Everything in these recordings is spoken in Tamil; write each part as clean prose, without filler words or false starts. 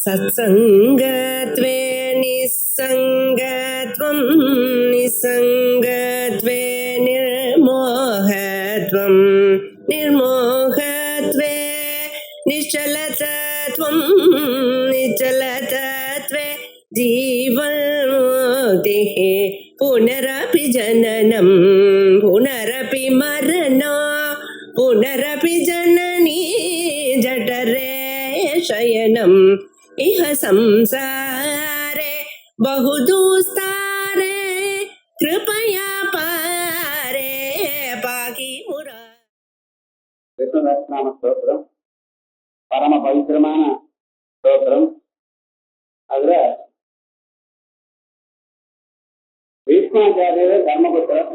सत्सङ्गत्वे निस्सङ्गत्वं निस्सङ्गत्वे निर्मोहत्वं निर्मोहत्वे निश्चलतत्वं निश्चलतत्वे जीवन्मुक्तिः पुनरपि जननं पुनरपि मरणं पुनरपि जननी जठरे शयनम् इह संसारे बहुदुस्तारे कृपया पारे पाहि मुरा. விஷ்ணுநாம ஸ்தோத்திரம் பரம பவித்திரமான ஸ்தோத்திரம். அதுல பீஷ்மாச்சாரியர் தர்மபுத்திரர்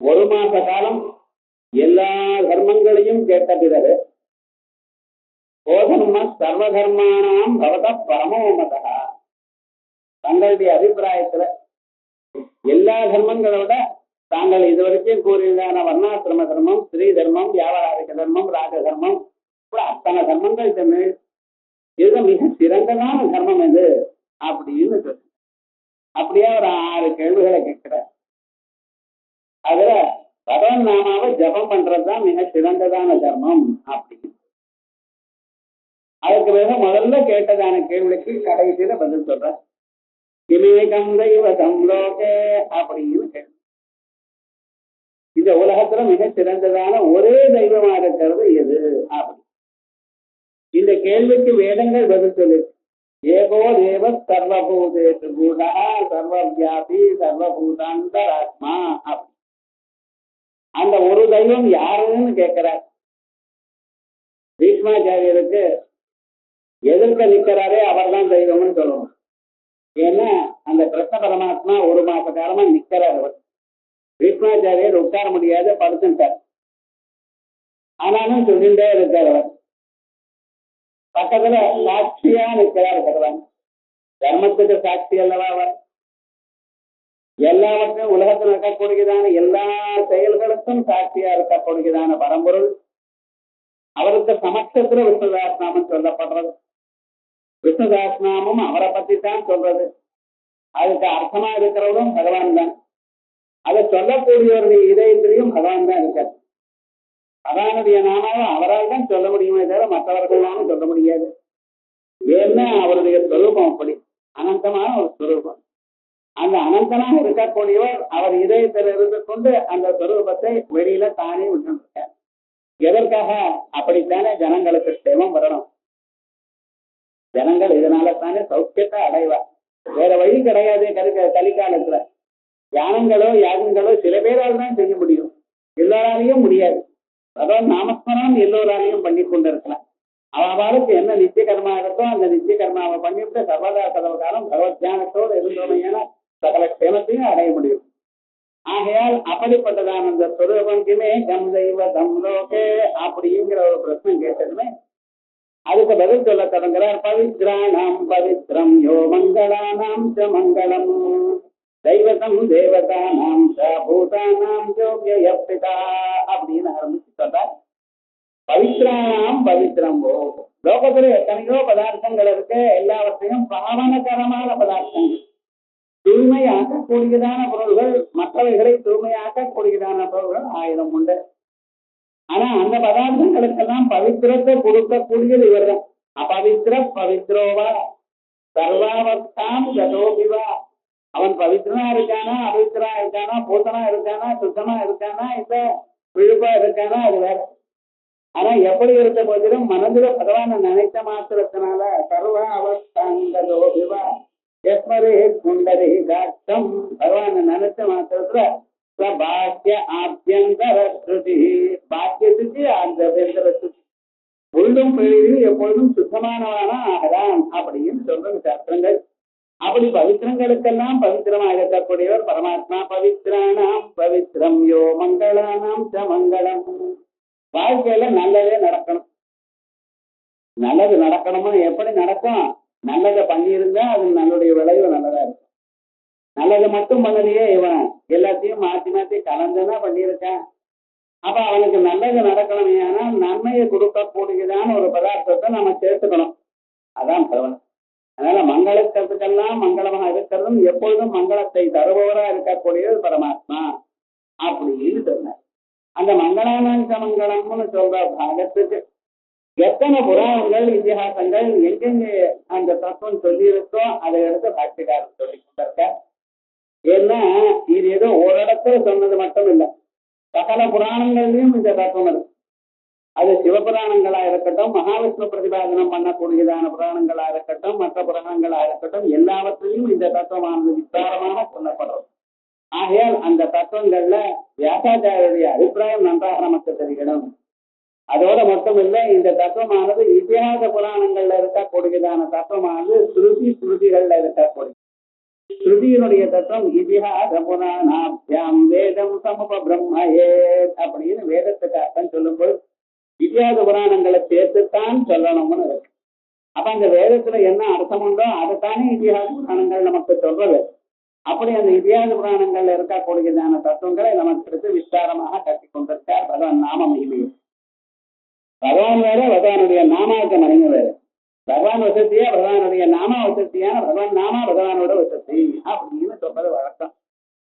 ஒரு மாச காலம் எல்லா தர்மங்களையும் கேட்ட பிறகு போதனுமா சர்வதர்மானாம் பவத பரமோமதா, தங்களுடைய அபிப்பிராயத்துல எல்லா தர்மங்களோட தாங்கள் இதுவரைக்கும் கூறியதான வர்ணாசிரம தர்மம், ஸ்ரீ தர்மம், வியாபாரிக தர்மம், ராஜ தர்மம், அத்தனை தர்மங்கள் இது மிக சிறந்ததான தர்மம் எது அப்படின்னு சொல்லு. அப்படியே ஒரு 6 கேள்விகளை கேட்கிறார். அதுல பகவன் நாமாவை ஜபம் பண்றதுதான் மிக சிறந்ததான தர்மம் அப்படின்னு. அதுக்கு பிறகு முதல்ல கேட்டதான கேள்விக்கு கடைசியில பதில் சொல்ற கிமேகம் தெய்வதம் லோகே அப்படின்னு கேள்வி. இந்த உலகத்துல மிக சிறந்ததான ஒரே தெய்வமா இருக்கிறது எது அப்படி. இந்த கேள்விக்கு வேதங்கள் பதில் சொல்லு. ஏகோ தேவ சர்வபூதேஷு கூடா சர்வவியாபி சர்வபூதாந்தராத்மா அப்படி. அந்த ஒரு தெய்வம் யாருன்னு கேட்கிறார். பீஷ்மாச்சாரியருக்கு எதிர்க்க நிற்கிறாரே அவர் தான் தெய்வம்னு சொல்லணும். ஏன்னா அந்த கிருஷ்ண பரமாத்மா ஒரு மாச காலமா நிக்கிறார். அவர் பீஷ்மாச்சாரியர் உட்கார முடியாத படுத்துட்டார். ஆனாலும் சொல்லிட்டே இருக்கார். அவர் பக்கத்துல சாட்சியா நிற்கிறார் பகவான். தர்மத்துக்கு சாட்சி அல்லவா அவர். எல்லாவற்றையும் உலகத்தில் இருக்கக்கூடியதான எல்லா செயல்களுக்கும் சாட்சியா இருக்கக்கூடியதான பரம்பொருள். அவருக்கு சமட்சத்துல விஷ்ணுதாஸ்நாமம் சொல்லப்படுறது. விஷ்ணுதாஸ்நாமம் அவரை பத்தி தான் சொல்றது. அதுக்கு அர்த்தமா இருக்கிறவரும் பகவான் தான். அதை சொல்லக்கூடியவருடைய இதயத்திலையும் பகவான் தான் இருக்கார். பகவானுடைய நாமாவும் அவரால் தான் சொல்ல முடியுமே தவிர மற்றவர்களாலும் சொல்ல முடியாது. ஏன்னா அவருடைய ஸ்வரூபம் அப்படி அனந்தமான ஒரு ஸ்வரூபம். அந்த அனந்தனாக இருக்கக்கூடியவர் அவர் இதயத்தில் இருந்து கொண்டு அந்த ஸ்வரூபத்தை வெளியில தானே விட்டுருக்கார். எதற்காக? அப்படித்தானே ஜனங்களுக்கு சேமம் வரணும். ஜனங்கள் இதனால தானே சௌக்கியத்தை அடைவார். வேற வழி கிடையாது. கலிகாலத்துல தியானங்களோ யாகங்களோ சில பேரால் தான் செய்ய முடியும், எல்லாராலையும் முடியாது. அதாவது நாமஸ்மரணம் எல்லோராலையும் பண்ணி கொண்டு இருக்கலாம். அவளுக்கு என்ன நித்திய கர்மா இருக்கோ அந்த நித்திய கர்மாவை பண்ணிவிட்டு சர்வதா சர்வகாலம் பகவத் தியானத்தோடு இருந்தோமையான சகல க்ஷேமத்தையும் அடைய முடியும். ஆகையால் அப்படிப்பட்டதான அந்த ஸ்வரூபமே கம் தெய்வதம் லோகே அப்படிங்கிற ஒரு பிரச்சனை கேட்டதுமே அதுக்கு பதில் சொல்ல தொடங்குறார். பவித்ராணாம் பவித்ரம் யோ மங்களானாம் ச மங்களம் தெய்வதம் தேவதானாம் ச பூதானாம் யோக்ய பிதா அப்படின்னு ஆரம்பிச்சு சொல்றார். பவித்ராணாம் பவித்ரம் ஓ. லோகத்துல எத்தனையோ பதார்த்தங்கள் இருக்கு. எல்லாவற்றையும் பாவனகரமான பதார்த்தங்கள், தூய்மையாக்கக்கூடியதான பொருள்கள், மற்றவைகளை தூய்மையாக்கக்கூடியதான பொருள்கள் 1000 உண்டு. ஆனா அந்த பதார்த்தங்களுக்கெல்லாம் பவித்திரத்தை கொடுக்கக்கூடியது இவர் தான். அபவித்திர பவித்ரோவா சர்வாவஸ்தாம் கதோபிவா. அவன் பவித்திரனா இருக்கானா, அபவித்திரா இருக்கானா, பூத்தனா இருக்கானா, சுத்தமா இருக்கானா, இல்ல விழுப்பா இருக்கானா, அது வேற. ஆனா எப்படி இருந்த போதிலும் மனதுல பகவான நினைத்த மாத்திரத்தினால சர்வ அவஸ்தாங்கதோபிவா எஸ்மரே குண்டரே காட்டம் பகவான நினைச்ச மாத்திரத்துல பாக்கிய ஆபியந்தர ஸ்ருதி, பாக்கியத்துக்கு ஆபியந்தர ஸ்ருதி, உள்ளும் வெளியிலும் எப்பொழுதும் சுத்தமானவான ஆகிறான் அப்படின்னு சொல்றது சாஸ்திரங்கள். அப்படி பவித்திரங்களுக்கெல்லாம் பவித்திரமாக இருக்கக்கூடியவர் பரமாத்மா. பவித்ரானாம் பவித்ரம் யோ மங்களானாம் ச மங்களம். வாழ்க்கையில நல்லதே நடக்கணும். நல்லது நடக்கணும்னு எப்படி நடக்கும்? நல்லதை பண்ணியிருந்தா அது நல்லுடைய விளைவு நல்லதா இருக்கும். நல்லதை மட்டும் பண்ணலையே, இவன் எல்லாத்தையும் மாற்றி மாற்றி கலந்துதான் பண்ணியிருக்கான். அப்ப அவனுக்கு நல்லது நடக்கணுமே, ஆனால் நன்மையை கொடுக்கக்கூடியதான ஒரு பதார்த்தத்தை நம்ம சேர்த்துக்கணும். அதான் பகவான். அதனால மங்களத்துக்கெல்லாம் மங்களமாக இருக்கிறதும் எப்பொழுதும் மங்களத்தை தருபவரா இருக்கக்கூடியது பரமாத்மா அப்படின்னு சொன்னார். அந்த மங்களானாந்த மங்களம்னு சொல்ற பாகத்துக்கு எத்தனை புராணங்கள் இதிகாசங்கள் எங்கெங்க அந்த தத்துவம் சொல்லி இருக்கோ அதை எடுத்து பாட்சிக்காரர் சொல்லி கொண்டிருக்க. ஏன்னா இது ஏதோ ஒரு இடத்துல சொன்னது மட்டும் இல்லை, சகல புராணங்கள்லயும் இந்த தத்துவம் இருக்கு. அது சிவபுராணங்களா இருக்கட்டும், மகாவிஷ்ணு பிரதிபாதனம் பண்ணக்கூடியதான புராணங்களா இருக்கட்டும், மற்ற புராணங்களா இருக்கட்டும், எல்லாவற்றிலையும் இந்த தத்துவமானது விஸ்தாரமாக சொல்லப்படுறது. ஆகையால் அந்த தத்துவங்கள்ல வியாசாச்சாரியருடைய அபிப்பிராயம் நன்றாக நமக்கு தெரியணும். அதோட மட்டும் இல்லை, இந்த தத்துவமானது இதிகாச புராணங்கள்ல இருக்கக்கூடியதான தத்துவமானது ஸ்ருதிகள்ல இருக்கக்கூடிய ஸ்ருதியினுடைய தத்துவம் இதிகாச புராணாபியாம் வேதம் சமூக பிரம்மையே அப்படின்னு வேதத்துக்கு அர்த்தம் சொல்லும்போது இதிகாச புராணங்களை சேர்த்துத்தான் சொல்லணும்னு இருக்கு. அப்ப அந்த வேதத்துல என்ன அர்த்தம் உண்டோ அதைத்தானே இதிகாச புராணங்கள் நமக்கு சொல்றது. அப்படி அந்த இதிகாச புராணங்கள்ல இருக்கக்கூடியதான தத்துவங்களை நமக்கு விஸ்தாரமாக கட்டி கொண்டிருக்கார் பகவான் நாம மகிமையும். பகவான் வேற, பகவானுடைய நாமாவுக்கு மகிமை வேற. பகவான் வசதியா பகவானுடைய நாமா வசதியான பகவான் நாமா பகவானோட வசதி அப்படின்னு சொல்றது வழக்கம்.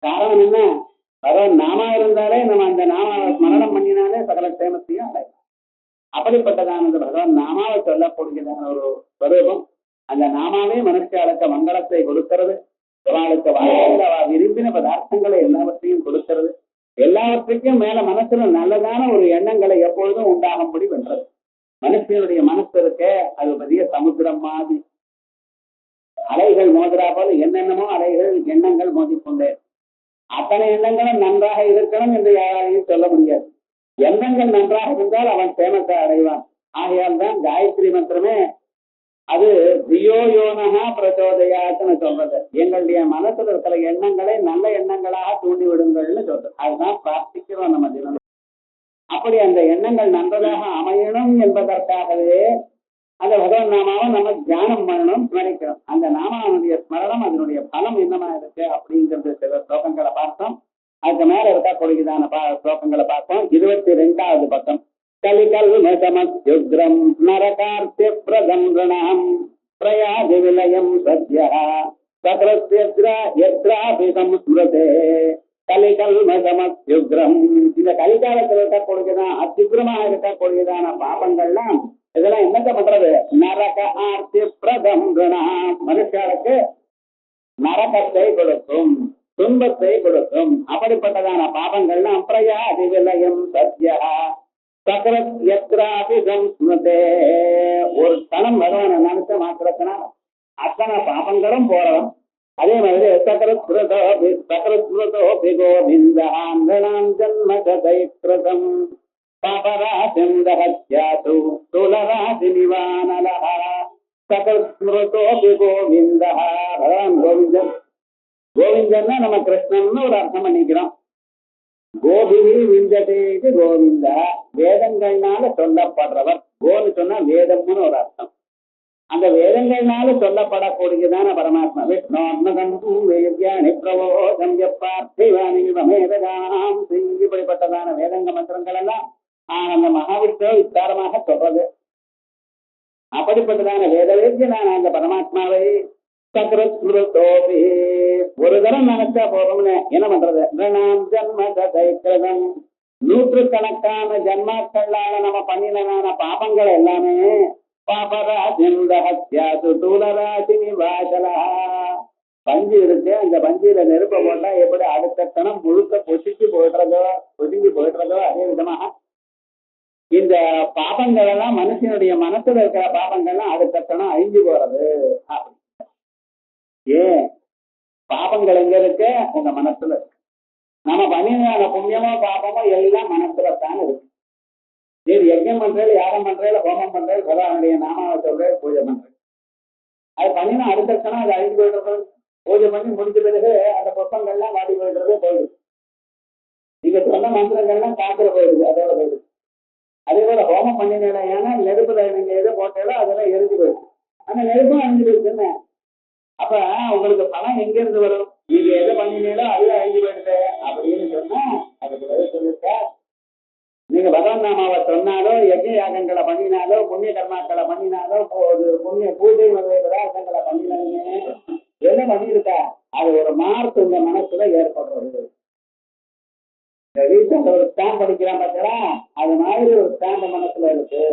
காரணம் என்ன? பகவான் நாமா இருந்தாலே நம்ம அந்த நாமாவை ஸ்மரணம் பண்ணினாலே சகல சேமத்தையும் அடையலாம். அப்படிப்பட்டதானது பகவான் நாமாவை சொல்லக்கூடியதான ஒரு ஸ்வரூபம். அந்த நாமாவே மனுஷாளுக்கு மங்களத்தை கொடுக்கிறது. அவளுக்கு வாழ்க்கையில் அவ விரும்பின பதார்த்தங்களை எல்லாவற்றையும் கொடுக்கிறது. எல்லாவற்றுக்கும் மேல மனசுல நல்லதான ஒரு எண்ணங்களை எப்பொழுதும் உண்டாகும்படி பண்றது. மனுஷனுடைய மனசு இருக்க அது பெரிய சமுத்திரம் மாதிரி. அலைகள் மோதுறா போல என்னென்னமோ அலைகள் எண்ணங்கள் மோதிக்கொண்டே. அத்தனை எண்ணங்களும் நன்றாக இருக்கணும் என்று யாராலையும் சொல்ல முடியாது. எண்ணங்கள் நன்றாக இருந்தால் அவன் சேமத்தை அடைவான். ஆகையால் தான் காயத்ரி மந்திரமே அது தியோயோனகா பிரச்சோதயாத்துன்னு சொல்றது. எங்களுடைய மனசுல இருக்கிற எண்ணங்களை நல்ல எண்ணங்களாக தூண்டி விடுங்கள்னு சொல்றது. அதுதான் பிரார்த்திக்கிறோம் நம்ம தினம். அப்படி அந்த எண்ணங்கள் நன்றதாக அமையணும் என்பதற்காகவே அந்த பகவன் நாமாவை நம்ம தியானம் பண்ணணும், ஸ்மரிக்கணும். அந்த நாமாவனுடைய ஸ்மரணம் அதனுடைய பலம் என்னமா இருக்கு அப்படிங்கிறது சில ஸ்லோகங்களை பார்த்தோம். அதுக்கு மேல இருக்கக்கூடியதான ஸ்லோகங்களை பார்த்தோம். 22வது பக்கம். கலிகல்மசமத்யுக்ரம் நரகார்த்திய பிரதம்ரணாம் பிரயாதி விலயம் சத்யா சத்ரஸ்யத்ராபி சம்ஸ்மிருதே கலிகல்மசமத்யுக்ரம். இந்த கலிகாலத்தில் இருக்கக்கூடியதான் அத்யுக்ரமாக இருக்கக்கூடியதான பாபங்கள்லாம் இதெல்லாம் என்னத்த பண்றது? நரக ஆர்த்தி பிரதம்ரணாம், மனுஷாளுக்கு நரகத்தை கொடுக்கும், துன்பத்தை கொடுக்கும். அப்படிப்பட்டதான பாபங்கள்லாம் பிரயாதி விலயம் சத்யா சத்ரஸ்யத்ராபி சம்ஸ்மிருதே. ஒரு கணம் பகவானை நினைச்ச மாத்திரத்தினால் அத்தனை பாபங்களும் போறோம். அதே மாதிரி சகரஸ்மிருதோபி கோவிந்தாம் ஜன்ம கதைக்ருதம் பாபராசிம் தஹத்யாது துலராசி நிவானலஹ. சகரஸ்மிருதோபி கோவிந்தா, பகவான் கோவிந்தன். கோவிந்தன்னா நம்ம கிருஷ்ணன் ஒரு அர்த்தம் பண்ணிக்கிறோம். கோபினி விந்ததேக்கு கோவிந்தா, வேதங்கள்னால சொல்லப்படுறவர். கோன்னு சொன்னா வேதம்னு ஒரு அர்த்தம். அந்த வேதங்கள்னால சொல்லப்படக்கூடியதான பரமாத்மா. விஷ்ணோர்ணி பிரவோதம் எப்பார்த்திவாணி மேதகாம். இப்படிப்பட்டதான வேதங்க மந்திரங்கள் எல்லாம் அந்த மகாவிஷ்ணு விஸ்தாரமாக சொல்றது. அப்படிப்பட்டதான வேதவேத்தியனான அந்த பரமாத்மாவை சக்ரஸ்மிருதோபி ஒரு தரம் நினைச்சா போறோம்னு என்ன பண்றது? ஜன்ம கதைக்ருதம், நூற்றுக்கணக்கான ஜன்மாக்களால நம்ம பண்ணினான பாபங்கள் எல்லாமே பாபராஜிந்து தூளராசி நிவாசலா. பஞ்சு இருக்கு, அந்த பஞ்சில நெருப்ப போட்டா எப்படி அடுத்த கணம் முழுக்க பொசுங்கி போயிடுறதோ அதே விதமாக இந்த பாபங்கள் எல்லாம் மனுஷனுடைய மனசுல இருக்கிற பாபங்கள்லாம் அடுத்த கணம் அழிஞ்சு போறது. ஏன்? பாபங்கள் எங்க இருக்கு? உங்க மனசுல இருக்கு. நம்ம பண்ணின புண்ணியமோ பாபமோ எல்லாம் மனசுல தான் இருக்கு. சரி, யஜ்ஞம் பண்றது, யாகம் பண்றது, ஹோமம் பண்றது, பகவானுடைய நாமாவை சொல்றது, பூஜை பண்றது. அது பண்ணினா அடுத்த கணம் அது அழிஞ்சு போயிடுறது. பூஜை பண்ணி முடிஞ்ச பிறகு அந்த புஷ்பங்கள்லாம் வாடி போயிடுறது, போயிடுது. நீங்க சொன்ன மந்திரங்கள்லாம் காத்துல போயிடுது, அதோட போயிடுது. அதே போல ஹோமம் பண்ணினா ஏன்னா நெருப்புல நீங்க எதை போட்டாலும் அதெல்லாம் எரிஞ்சு போயிடுது. அந்த நெருப்பும் அழிஞ்சு போயிடுச்சுன்னு அப்ப உங்களுக்கு பணம் எங்க இருந்து வரும்? நீங்க எதை பண்ணினீங்களோ அதுல அழிஞ்சு போயிடுது அப்படின்னு சொன்னா அதுக்கு பதில் சொல்லிருக்க. நீங்க பகவன் நாமாவை சொன்னாலோ யஜ்ஞ யாகங்களை பண்ணினாலோ புண்ணிய கர்மாக்களை பண்ணினாலோ புண்ணிய பூஜை முதலிய பதார்த்தங்களை பண்ணினாலுமே என்ன பண்ணியிருக்கா அது ஒரு மார்க் உங்க மனசுல ஏற்படுறது. இந்த வீட்டுல ஒரு ஸ்டாம்ப் படிக்கிறான் பார்த்தா அது மாதிரி ஒரு ஸ்டாம்ப் மனசுல இருக்கு.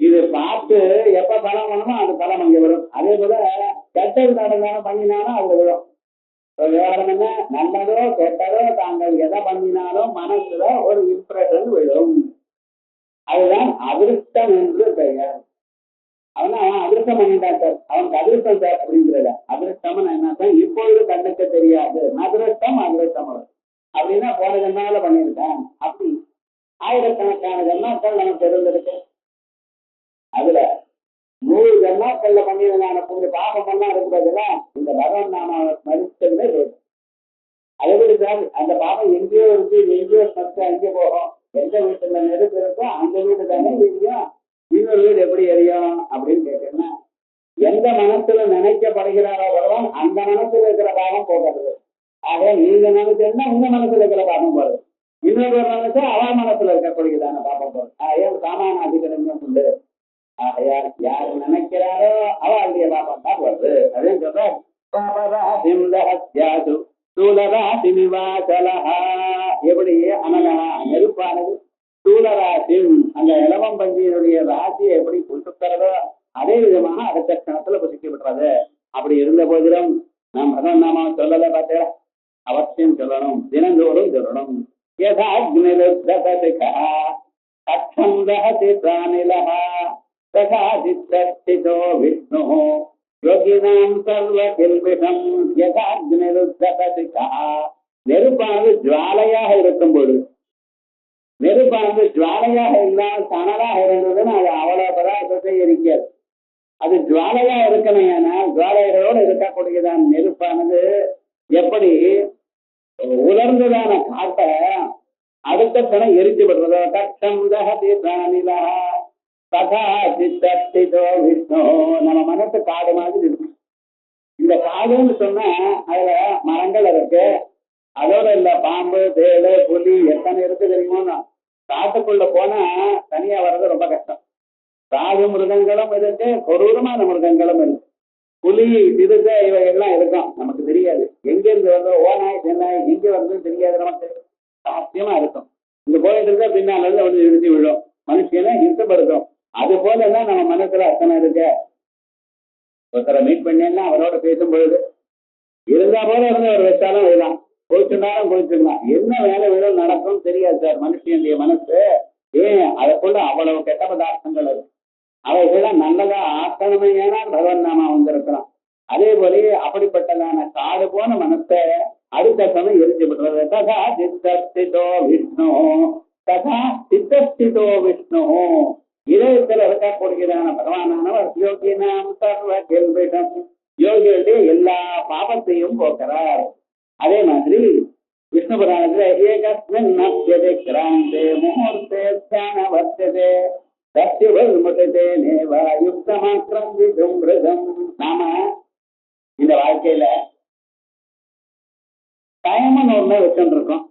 இது பார்த்து எப்ப பலம் வேணுமோ அது பலம் அங்க வரும். அதே போல கெட்டது நடந்தாலும் பண்ணினாலும் அது விடும். விவகாரம் என்ன, நல்லதோ கெட்டதோ தாங்கள் எதை பண்ணினாலும் மனசுல ஒரு இம்ப்ரெஷன் விடும். அதுதான் அதிருஷ்டம் என்று பெயர். அவன் அதிருஷ்டம் பண்ணிட்டான் சார், அவனுக்கு அதிருஷ்டம் சார் அப்படிங்கிறத. அதிருஷ்டம் என்ன, இப்பொழுது கண்ணுக்கு தெரியாது, அதிருஷ்டம் அதிருஷ்டம் அப்படின்னா போன ஜென்மாவில பண்ணியிருக்கான். அப்படி ஆயிரக்கணக்கான ஜென்மாக்கள் நமக்கு இருந்திருக்கு. அதுல 100 ஜென்மாக்கள்ல பண்ணியதான கொஞ்சம் பாபம் எல்லாம் இருக்கிறதுல இந்த பகவன் நாம மதிச்சதுமே போயிடும். அதேபடி சார் அந்த பாபம் எங்கேயோ இருக்கு, எங்கேயோ மறுத்து அங்கே போகும். எந்த வீட்டுல நெருப்பு இருக்கோ அந்த வீடு தானே எரியும், இன்னொரு வீடு எப்படி எரியும் அப்படின்னு கேட்டீங்கன்னா, எந்த மனசுல நினைக்கப்படுகிறாரோ பகவான் அந்த மனசுல இருக்கிற பாவம் போகிறது. ஆக நீங்க நினைச்சா உங்க மனசுல இருக்கிற பாபம் போறது, இன்னொரு நினைச்சா அவ மனசுல இருக்கக்கூடியதான பாபம் போறது. ஏன் சாமான அதிகரிக்கும் உண்டு. ஆகையார் யாரு நினைக்கிறாரோ அவளுடைய பாபம் தான் வருது. அதே சொல்ற எப்படி அனலா நெருப்பானது சூழராசி அந்த இளவம் பஞ்சியினுடைய ராசியை எப்படி புசுக்கிறதோ அதே விதமாக அடுத்த கணத்துல புசிக்க விட்டுறது. அப்படி இருந்த போதிலும் நாம் பகவன் நாம சொல்லல பார்த்தா அவசியம் சொல்லணும், தினந்தோறும் சொல்லணும். விஷ்ணு யோகினாம் சர்வ கில்பிஷம் நெருப்பானது ஜுவாலையாக இருக்கும் பொழுது, நெருப்பானது ஜுவாலையாக இருந்தால் சணலாக இருந்ததுன்னு அது அவ்வளவு பதார்த்தத்தை இருக்காது. அது ஜுவாலையா இருக்கணும். ஏன்னா ஜுவாலைகளோடு இருக்கக்கூடியதான் நெருப்பானது எப்படி உலர்ந்ததான காட்டை அடுத்த கணம் எரிச்சு விடுறதோ கட்சம் தகதி பிராணிலா தகா சித்தோ விஷ்ணு. நம்ம மனசு காடு மாதிரி இருக்கு. இந்த காடுன்னு சொன்னா அதுல மரங்கள் இருக்கு, அதோட இல்ல பாம்பு தேடு புலி எத்தனை இருக்கு தெரியுமோ. காட்டுக்குள்ள போனா தனியா வர்றது ரொம்ப கஷ்டம். காடு மிருகங்களும் இருக்கு, கொடூரமான மிருகங்களும் இருக்கு. புலி சிறுக இவைகள்லாம் இருக்கும், நமக்கு தெரியாது. எங்க இருந்து வருதோ ஓநாய் சென்னாய் எங்க வருதுன்னு தெரியாது, நமக்கு சாத்தியமா இருக்கும். இங்க போயிட்டு இருக்க பின்னால இருந்து வந்து இழுத்து விழும், மனுஷனை இஷ்டப்படுத்தும். அது போலதான் நம்ம மனசுல அத்தனை இருக்க. ஒருத்தரை மீட் பண்ணேன்னா அவரோட பேசும் பொழுது இருந்தா போல இருந்து ஒரு வச்சாலும் விழலாம், குளிச்சுனாலும் குளிச்சுக்கலாம். என்ன வேலை விழும் நடக்கும் தெரியாது சார் மனுஷனுடைய மனசு. ஏன் அதுக்குள்ள அவ்வளவு கெட்ட பதார்த்தங்கள் இருக்கு. அவைகள்லாம் நல்லதா ஆக்கணுமே ஏனால் பகவன் நாமா வந்திருக்கலாம். அதே போல அப்படிப்பட்டதான காடு போன மனசை அடுத்த சமயம் எரிஞ்சு விடுறது. ததா சித்தோ விஷ்ணு ததா சித்தோ விஷ்ணு. இதயத்தில் இருக்கக்கூடியதான பகவானானவர் யோகினாம் சர்வ கேள்விடம், யோகியுடைய எல்லா பாவத்தையும் போக்குறார். அதே மாதிரி விஷ்ணு புராணத்துல ஏகஸ்மின் நப்யதே கிராந்தே முகூர்த்தே தியான வர்த்ததே நாம இந்த வாழ்க்கையில டைம்னு ஒண்ணு வச்சுட்டு இருக்கோம்.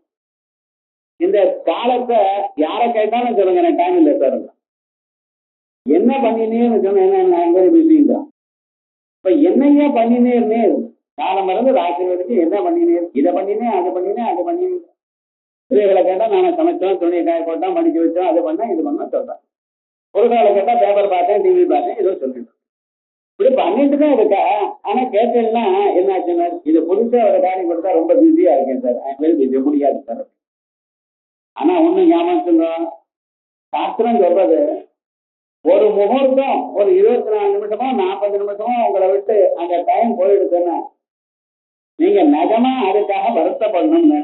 இந்த காலத்தை யார கேட்டாலும் சொல்லுங்க எனக்கு டைம் இல்லை சார். என்ன பண்ணினேன்னு சொன்ன பிஸிங்கிறான். இப்ப என்னையா பண்ணினேர்னே காலம் மறந்து ராத்திரி வரைக்கும் என்ன பண்ணினேன், இதை பண்ணினேன் அது பண்ணினேன் அது பண்ணினேன். பிள்ளைகளை கேட்டா நாம சமைச்சோம், துணியை காய போட்டோம், படிக்க வச்சோம், அது பண்ண இது பண்ண சொல்றேன். ஒரு காலம் கேட்டா பேப்பர் பார்த்தேன், டிவி பார்த்தேன், ஏதோ சொல்லிட்டு இப்படி பண்ணிட்டு தான் இருக்கா. ஆனா கேட்டேன்னா என்னாச்சுன்னா இது புதுசா ஒரு காரியம் கொடுத்தா ரொம்ப பிஸியா இருக்கேன் சார், வெரி பிஸி, முடியாது சார். ஆனா ஒண்ணு ஞாபகம் சொல்றோம், சாஸ்திரம் சொல்றது ஒரு முகூர்த்தம் ஒரு 24 நிமிஷமோ 40 நிமிஷமோ உங்களை விட்டு அந்த டைம் போயிடுதுன்னா நீங்க நிஜமா அதுக்காக வருத்தப்படணும்னு.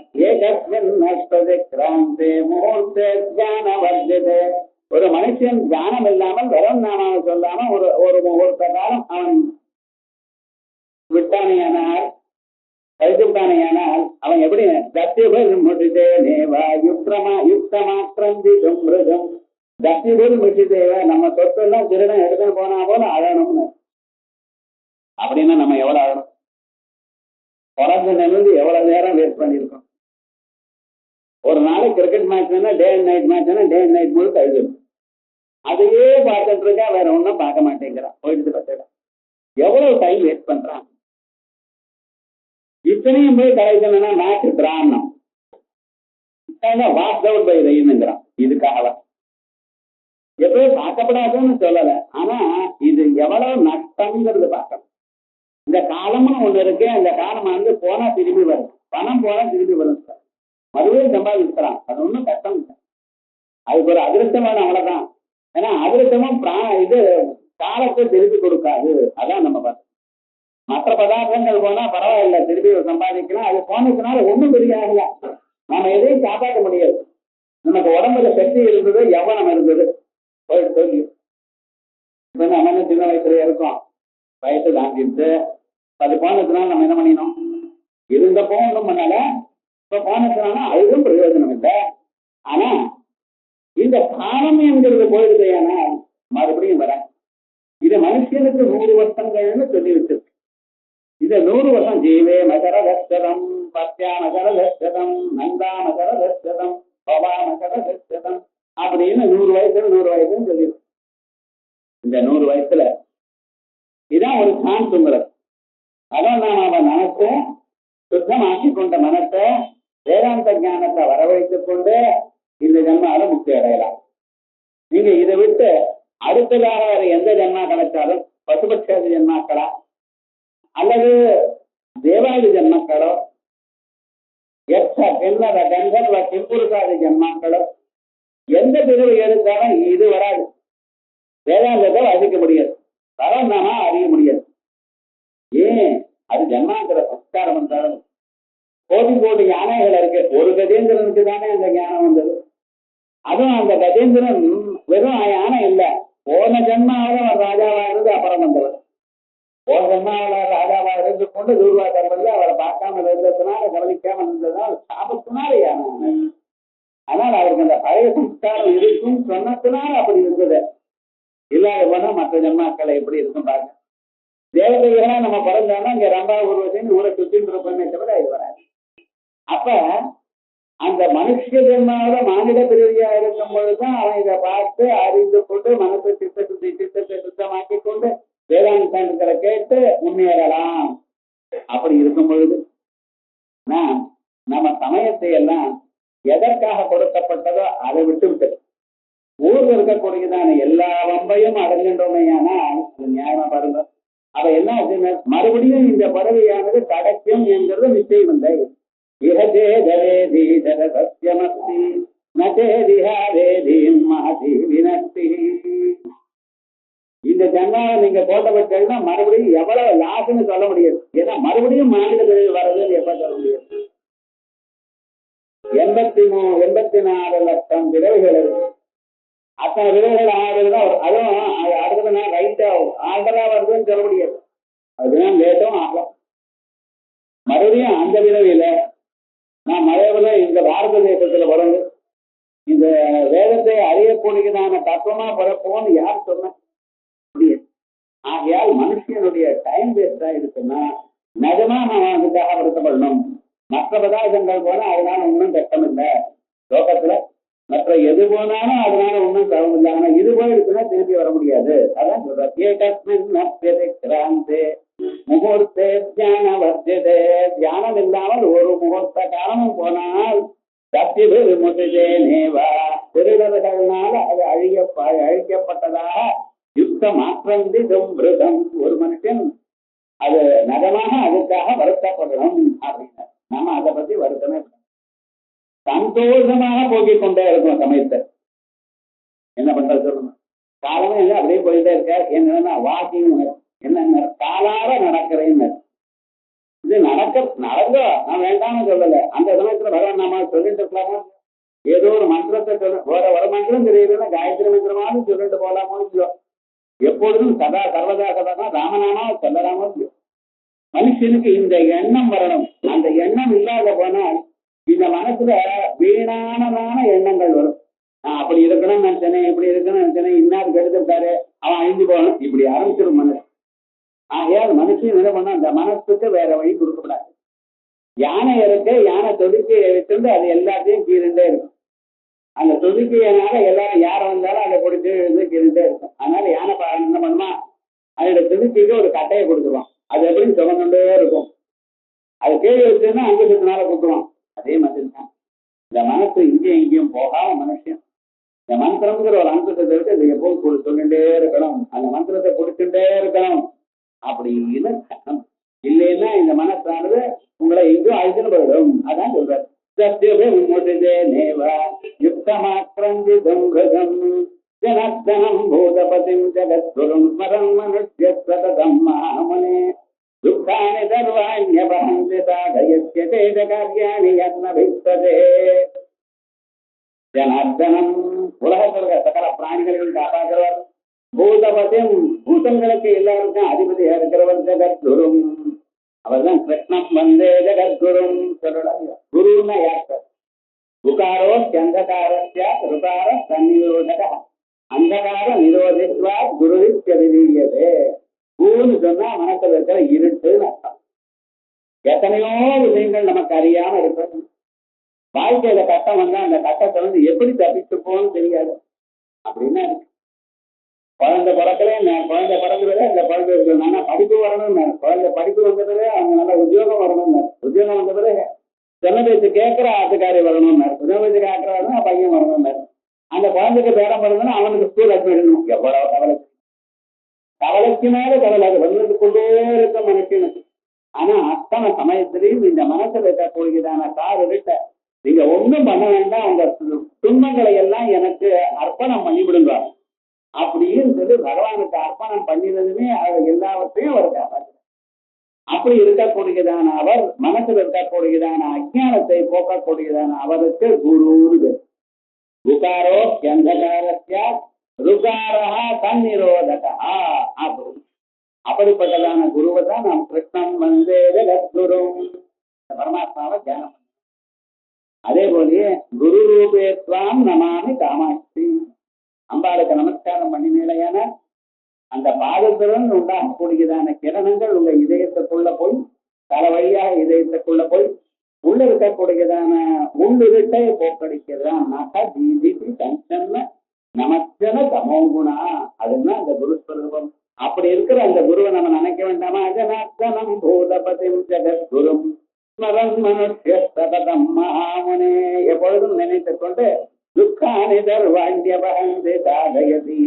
ஒரு மனுஷன் தியானம் இல்லாமல் வெறும் நாமாவை சொல்லாம ஒரு முகூர்த்த காலம் அவன் விட்டானையானால் கழித்து விட்டானையானால் அவன் எப்படி தத்திபல் முடிதே நேவா யுக்தமா யுக்தமாக்கிரந்திதும் மிருகம் தத்திபல் முடிதேவ. நம்ம சொத்தெல்லாம் திருடன் எடுத்துன்னு போனா போல அழணும்னு. அப்படின்னா நம்ம எவ்வளவு அழணும், பிறந்த நிமிர்ந்து எவ்வளவு நேரம் வேஸ்ட் பண்ணிருக்கோம். ஒரு நாளைக்கு கிரிக்கெட் மேட்ச்னா டே அண்ட் நைட் மேட்ச்னா டே அண்ட் நைட் முழு கழுது. அதையே பார்த்துட்டு இருக்கா, வேற ஒன்றும் பார்க்க மாட்டேங்கிறான். போயிட்டு பார்த்துட்டான். எவ்வளவு டைம் வேஸ்ட் பண்றான். இத்தனையும் போய் கலைக்கணும்னா மேட்ச் பிராணம் வாஷ் அவுட் பை ரெயின்ங்கிறான். இதுக்காக எப்பயும் பார்க்கப்படாதுன்னு சொல்லல, ஆனா இது எவ்வளவு நஷ்டம்ங்கிறது பார்க்கணும். இந்த காலம்னு ஒண்ணு இருக்கு, அந்த காலம் வந்து போனா திரும்பி வரும், பணம் போனா திரும்பி வரும் சார். மறுபடியும் சம்பாதிக்கிறான், அது ஒன்றும் கஷ்டம் இல்லை. அதுக்கு ஒரு அதிருஷ்டம் வேணும், அவ்வளவுதான். ஏன்னா அதிருஷ்டமும் இது காலத்தை திருப்பி கொடுக்காது. அதான் நம்ம பார்த்தோம். மற்ற பதார்த்தங்கள் போனா பரவாயில்ல, திருப்பி சம்பாதிக்கலாம். அது போனதுனால ஒண்ணும் பெரிய ஆகல, நம்ம எதையும் காப்பாற்ற முடியாது. நமக்கு உடம்புல சக்தி இருந்தது, யவனம் இருந்தது, போயிட்டு சொல்லி இப்ப நம்ம சின்ன வயசுல இருக்கோம், வயசு தாண்டிட்டு அது போனதுனால நம்ம என்ன பண்ணினோம், இருந்தப்போ ஒன்றும் பண்ணல, இப்ப போனதுனால அதுவும் பிரயோஜனம் இல்லை. ஆனா இந்த காலம் என்கிறது போயிடுது, ஏன்னா மறுபடியும் வர இது மனுஷனுக்கு 100 வருஷங்கள்னு சொல்லி வச்சிருக்கு. இது 100 வருஷம் ஜீவே மகர லட்சதம், பத்யா மகர லட்சதம், நந்தா மகர லட்சதம், பவா மகர லட்சதம் அப்படின்னு 100 வயசுன்னு சொல்லியிருக்கு. இந்த 100 வயசுல இதான் ஒரு சான்ஸ். அதான் நாம மனசை சுத்தமாக்கி கொண்ட மனசை வேதாந்த ஞானத்தை வரவழைத்துக் கொண்டு இந்த ஜன்மால முக்தி அடையலாம். நீங்க இதை விட்டு அடுத்ததாக வேற எந்த ஜன்மா கிடைச்சாலும், பசுபட்சாதி ஜன்மாக்களா அல்லது தேவாதி ஜன்மாக்களோ, என்னத கந்தர்வ கிம்புருஷாதி ஜன்மாக்களோ, எந்த பிரிவு எடுத்தாலும் இது வராது. வேதாந்தத்தை வாசிக்க முடியாது, பரவநாமா அறிய முடியாது. ஏன்? அது ஜன்மாந்திர சம்ஸ்காரம் என்றாலும். கோடி யானைகள் இருக்கு, ஒரு கஜேந்திரனுக்கு தானே அந்த ஞானம் வந்தது. அதுவும் அந்த கஜேந்திரன் வெறும் யானை இல்ல, போன ஜன்மாவில அவர் ராஜாவா இருந்து அப்புறம் வந்தவர். போன ஜன்மாவில ராஜாவா இருந்து கொண்டு தூர்வாசர் வந்து அவரை பார்க்காம இருந்ததுனால, கவனிக்காம இருந்ததுனால, சாபத்தினால யானை. ஆனால் அவருக்கு அந்த பழைய சம்ஸ்காரம் இருக்கும் சொன்னதுனால அப்படி இருந்தது. இல்லாத போனா மற்ற ஜன்மாக்களை எப்படி இருக்கும் பாருங்க. தேவதைகளா நம்ம பிறந்தோம்னா இங்க ரம்பா உருவத்தின் ஊரை சுத்தின்னு இருப்போமே தவிர இது வராது. அப்ப அந்த மனுஷ ஜென்மாவில மாநில பிரிவியா இருக்கும் பொழுதுதான் அவன் இதை பார்த்து அறிந்து கொண்டு மனசை சித்தத்தை சுத்தமாக்கி கொண்டு வேதாந்தங்களை கேட்டு முன்னேறலாம். அப்படி இருக்கும் பொழுது நம்ம சமயத்தை எல்லாம் எதற்காக கொடுக்கப்பட்டதோ அதை விட்டு விட்டது. ஊர்ல இருக்கக்கூடியதான எல்லா வம்பையும் அடைஞ்சின்றோமே, ஆனால் நியாயமா பாருங்க. அவ என்ன மறுபடியும் இந்த பறவையானது கிடைக்கும் என்கிறது நிச்சயம் இல்லை. இந்த ஜன்மாவை நீங்க போட்டப்பட்டா மறுபடியும் எவ்வளவு லாஸ்ன்னு சொல்ல முடியாது. ஏன்னா மறுபடியும் மாநில பிரிவு வர்றதுன்னு எப்ப சொல்ல முடியாது. 84 லட்சம் விளைவுகள் இருக்கு. அத்தனை விளைவுகள் ஆகுதுதான். அதுவும் அடுத்த நாள் ரைட்டா ஆர்டரா வருதுன்னு சொல்ல முடியாது. அதுதான் லேட்டும் ஆகலாம். மறுபடியும் அந்த விளைவில நான் மழைவுல இந்த பாரத தேசத்துல பிறந்து இந்த வேதத்தை அறியக்கூடியதான தத்துவமா பிறப்போம்னு யார் சொன்ன முடியாது. ஆகையால் மனுஷனுடைய டைம் வேஸ்டா இருக்குன்னா நிஜமா நான் அதுக்காக வருத்தப்படணும். மற்ற பதார்த்தங்கள் போனா அதனால ஒன்றும் கஷ்டம் இல்லை. லோகத்துல மற்ற எது போனாலும் அதனால ஒன்றும் தவம் இல்லை. ஆனா இது போயிருக்குன்னா திருப்பி வர முடியாது. அதான் சொல்றேன், முகூர்த்தே தியான வர்த்ததே. தியானம் இல்லாமல் ஒரு முகூர்த்த காலமும் போனால் சத்தியது விமுதே நேவா. திருடர்களால அது அழிக்கப்பட்டதாக யுத்த மாற்றந்தி தும்பிருதம். ஒரு மனுஷன் அது நகமாக அதுக்காக வருத்தப்படணும் அப்படின்னு நாம அதை பத்தி வருத்தமே சந்தோஷமாக போக்கிக் கொண்டே இருக்கும். சமயத்தை என்ன பண்றது சொல்லணும். காலமே இல்லை, அப்படியே போயிட்டே இருக்க. என்னன்னா வாக்கிங் என்ன காலார நடக்கிறேன்னு இது நடக்க நான் வேண்டாம்னு சொல்லல. அந்த சமயத்துல பகவான் நாம சொல்லிட்டு இருக்கலாமா? ஏதோ ஒரு மந்திரத்தை சொல்ல ஒரு மந்திரம் தெரியலன்னா காயத்ரி மந்திரமாவது சொல்லிட்டு போகலாமோ இல்லையோ. எப்பொழுதும் சதா சர்வதா சதா ராமநாமா சொல்லலாமோ இல்லையோ. மனுஷனுக்கு இந்த எண்ணம் வரணும். அந்த எண்ணம் இல்லாத போனால் இந்த மனசுல வீணானதான எண்ணங்கள் வரும். நான் அப்படி இருக்கணும்னு நினைச்சேனே, இப்படி இருக்கணும்னு நினைச்சேனே, இன்னாருக்கு எடுத்துட்டாரு, அவன் அழிஞ்சு போகணும், இப்படி ஆரம்பிச்சிடும் மனசு. ஆகையால் மனுஷன் என்ன பண்ண, அந்த மனசுக்கு வேற வழி கொடுக்கப்படாது. யானை இருக்கு, யானை துதிக்கையை வச்சுட்டு அது எல்லாத்தையும் கீழ்ண்டே இருக்கும். அந்த துதிக்கையினால எல்லாரும் யார வந்தாலும் அதை பிடிச்சி இருந்து கீழ்ண்டே இருக்கும். அதனால யானை என்ன பண்ணுமா, அதோட துதிக்கைக்கு ஒரு கட்டையை கொடுத்துருவான். அது எப்படின்னு சுமந்துட்டே இருக்கும். அது கீழே வச்சுன்னா அங்க சுத்தினால குத்துவான். அதே மாதிரி தான் இந்த மனசு இங்கேயும் இங்கேயும் போகாம மனுஷன் இந்த மந்திரம்ங்கிற ஒரு அந்தத்தை இருக்கு. இதை எப்போது சொல்லிட்டே இருக்கணும், அந்த மந்திரத்தை பிடிச்சுட்டே இருக்கணும் அப்படின்னு கணம். இல்லைன்னா இந்த மனசானது உங்களை எங்கேயும் அழுதுன்னு போயிடும். அதான் சொல்றாரு, ஜனத்தனம் பூதபதிம் ஜகத்குரும் ஸ்மரன் மனுஷ்ய சததம் மகாமுனே துக்கானி சர்வாண்யபஹந்தி சாதயஸ்ய தேஜ கார்யாணி யத்னபிஸ்ததே. ஜனார்தனம் உலகத்தில் சகல பிராணிகளையும் காப்பாற்றுவார். பூதபதியும் பூதங்களுக்கு எல்லாருக்கும் அதிபதியா இருக்கிறவர் ஜெகத்குரும். அவர் தான் கிருஷ்ணம் வந்தே ஜெகத்குரும் சொல்றாங்க. குருன்னா யார்? உகாரோ அந்தகாரஸ்ய ருகார சன்னிரோதக அந்தகார நிரோதித்வா குருவித்யதே. பூன்னு சொன்னா மனசுல இருக்கிற இருட்டுன்னு அர்த்தம். எத்தனையோ விஷயங்கள் நமக்கு அறியாம இருக்கிறது. வாழ்க்கையில கட்டம் வந்தா அந்த கட்டத்தை வந்து எப்படி தப்பிச்சு போகணும்னு தெரியாது. அப்படின்னா குழந்தை பிறக்கலே, குழந்தை பிறகுறதே இந்த குழந்தை இருக்கணும். ஆனா படிப்பு வரணும், குழந்தை படிப்பு வந்ததுவே அவங்க நல்ல உத்தியோகம் வரணும். உத்தியோகம் வந்த பிறகு சொன்ன பேச்சு கேட்கிற ஆட்டுக்காரி வரணும்னாரு. சொன்ன பேச்சு கேட்கறாருன்னா பையன் வரணும்னாரு. அந்த குழந்தைக்கு பேரம் பண்ணணும்னா அவனுக்கு ஸ்கூல் அட்மிஷன். எவ்வளவு கவலை, கவலைக்கு மேல கவலை. அது வந்துட்டு கொண்டே இருக்க மனுஷனுக்கு. ஆனா அத்தனை சமயத்திலையும் இந்த மனசுல இருக்கக்கூடியதான காரிட்ட நீங்க ஒண்ணும் பண்ண வேண்டாம், உங்க துன்பங்களை எல்லாம் எனக்கு அர்ப்பணம் பண்ணிவிடுங்க அப்படின்னு சொல்லி பகவானுக்கு அர்ப்பணம் பண்ணினதுமே அவர் எல்லாவற்றையும் அவர் காப்பாற்ற. அப்படி இருக்கக்கூடியதான அவர் மனசுல இருக்கக்கூடியதான அஜானத்தை போக்கக்கூடியதான அவருக்கு குரு. ருகாரோ அந்தகாரஸ்ய ருகாரஹ தன்னிரோதகா. அப்படிப்பட்டதான குருவை தான் நாம் கிருஷ்ணன் வந்தே ஜெகத்குரும் பரமாத்மாவை தியானம். அதே போலயே குரு ரூபேத்வாம் நமாமி காமாட்சி. அம்பாளுக்கு நமஸ்காரம் பண்ணினேலையான அந்த பாதத்துடன் உண்டாகக்கூடியதான கிரணங்கள் உங்க இதயத்துக்குள்ள போய் தல வழியாக இதயத்துக்குள்ள போய் உள்ள இருக்கக்கூடியதான உள்ளிருட்டை போக்கடிக்கிறதான் நக தீதி கஞ்சன்ன நமச்சன தமோகுணா. அதுதான் அந்த குருஸ்வரூபம். அப்படி இருக்கிற அந்த குருவை நம்ம நினைக்க வேண்டாமா? ஜனார்தனம் பூதபதிம் ஜெகத்குரும் ஸ்மரன் மனுஷ்ய சததம் மகாமுனே. எப்பொழுதும் நினைத்துக் கொண்டு துக்கானி தர்வாண்டி அபஹந்தி சாதயதி.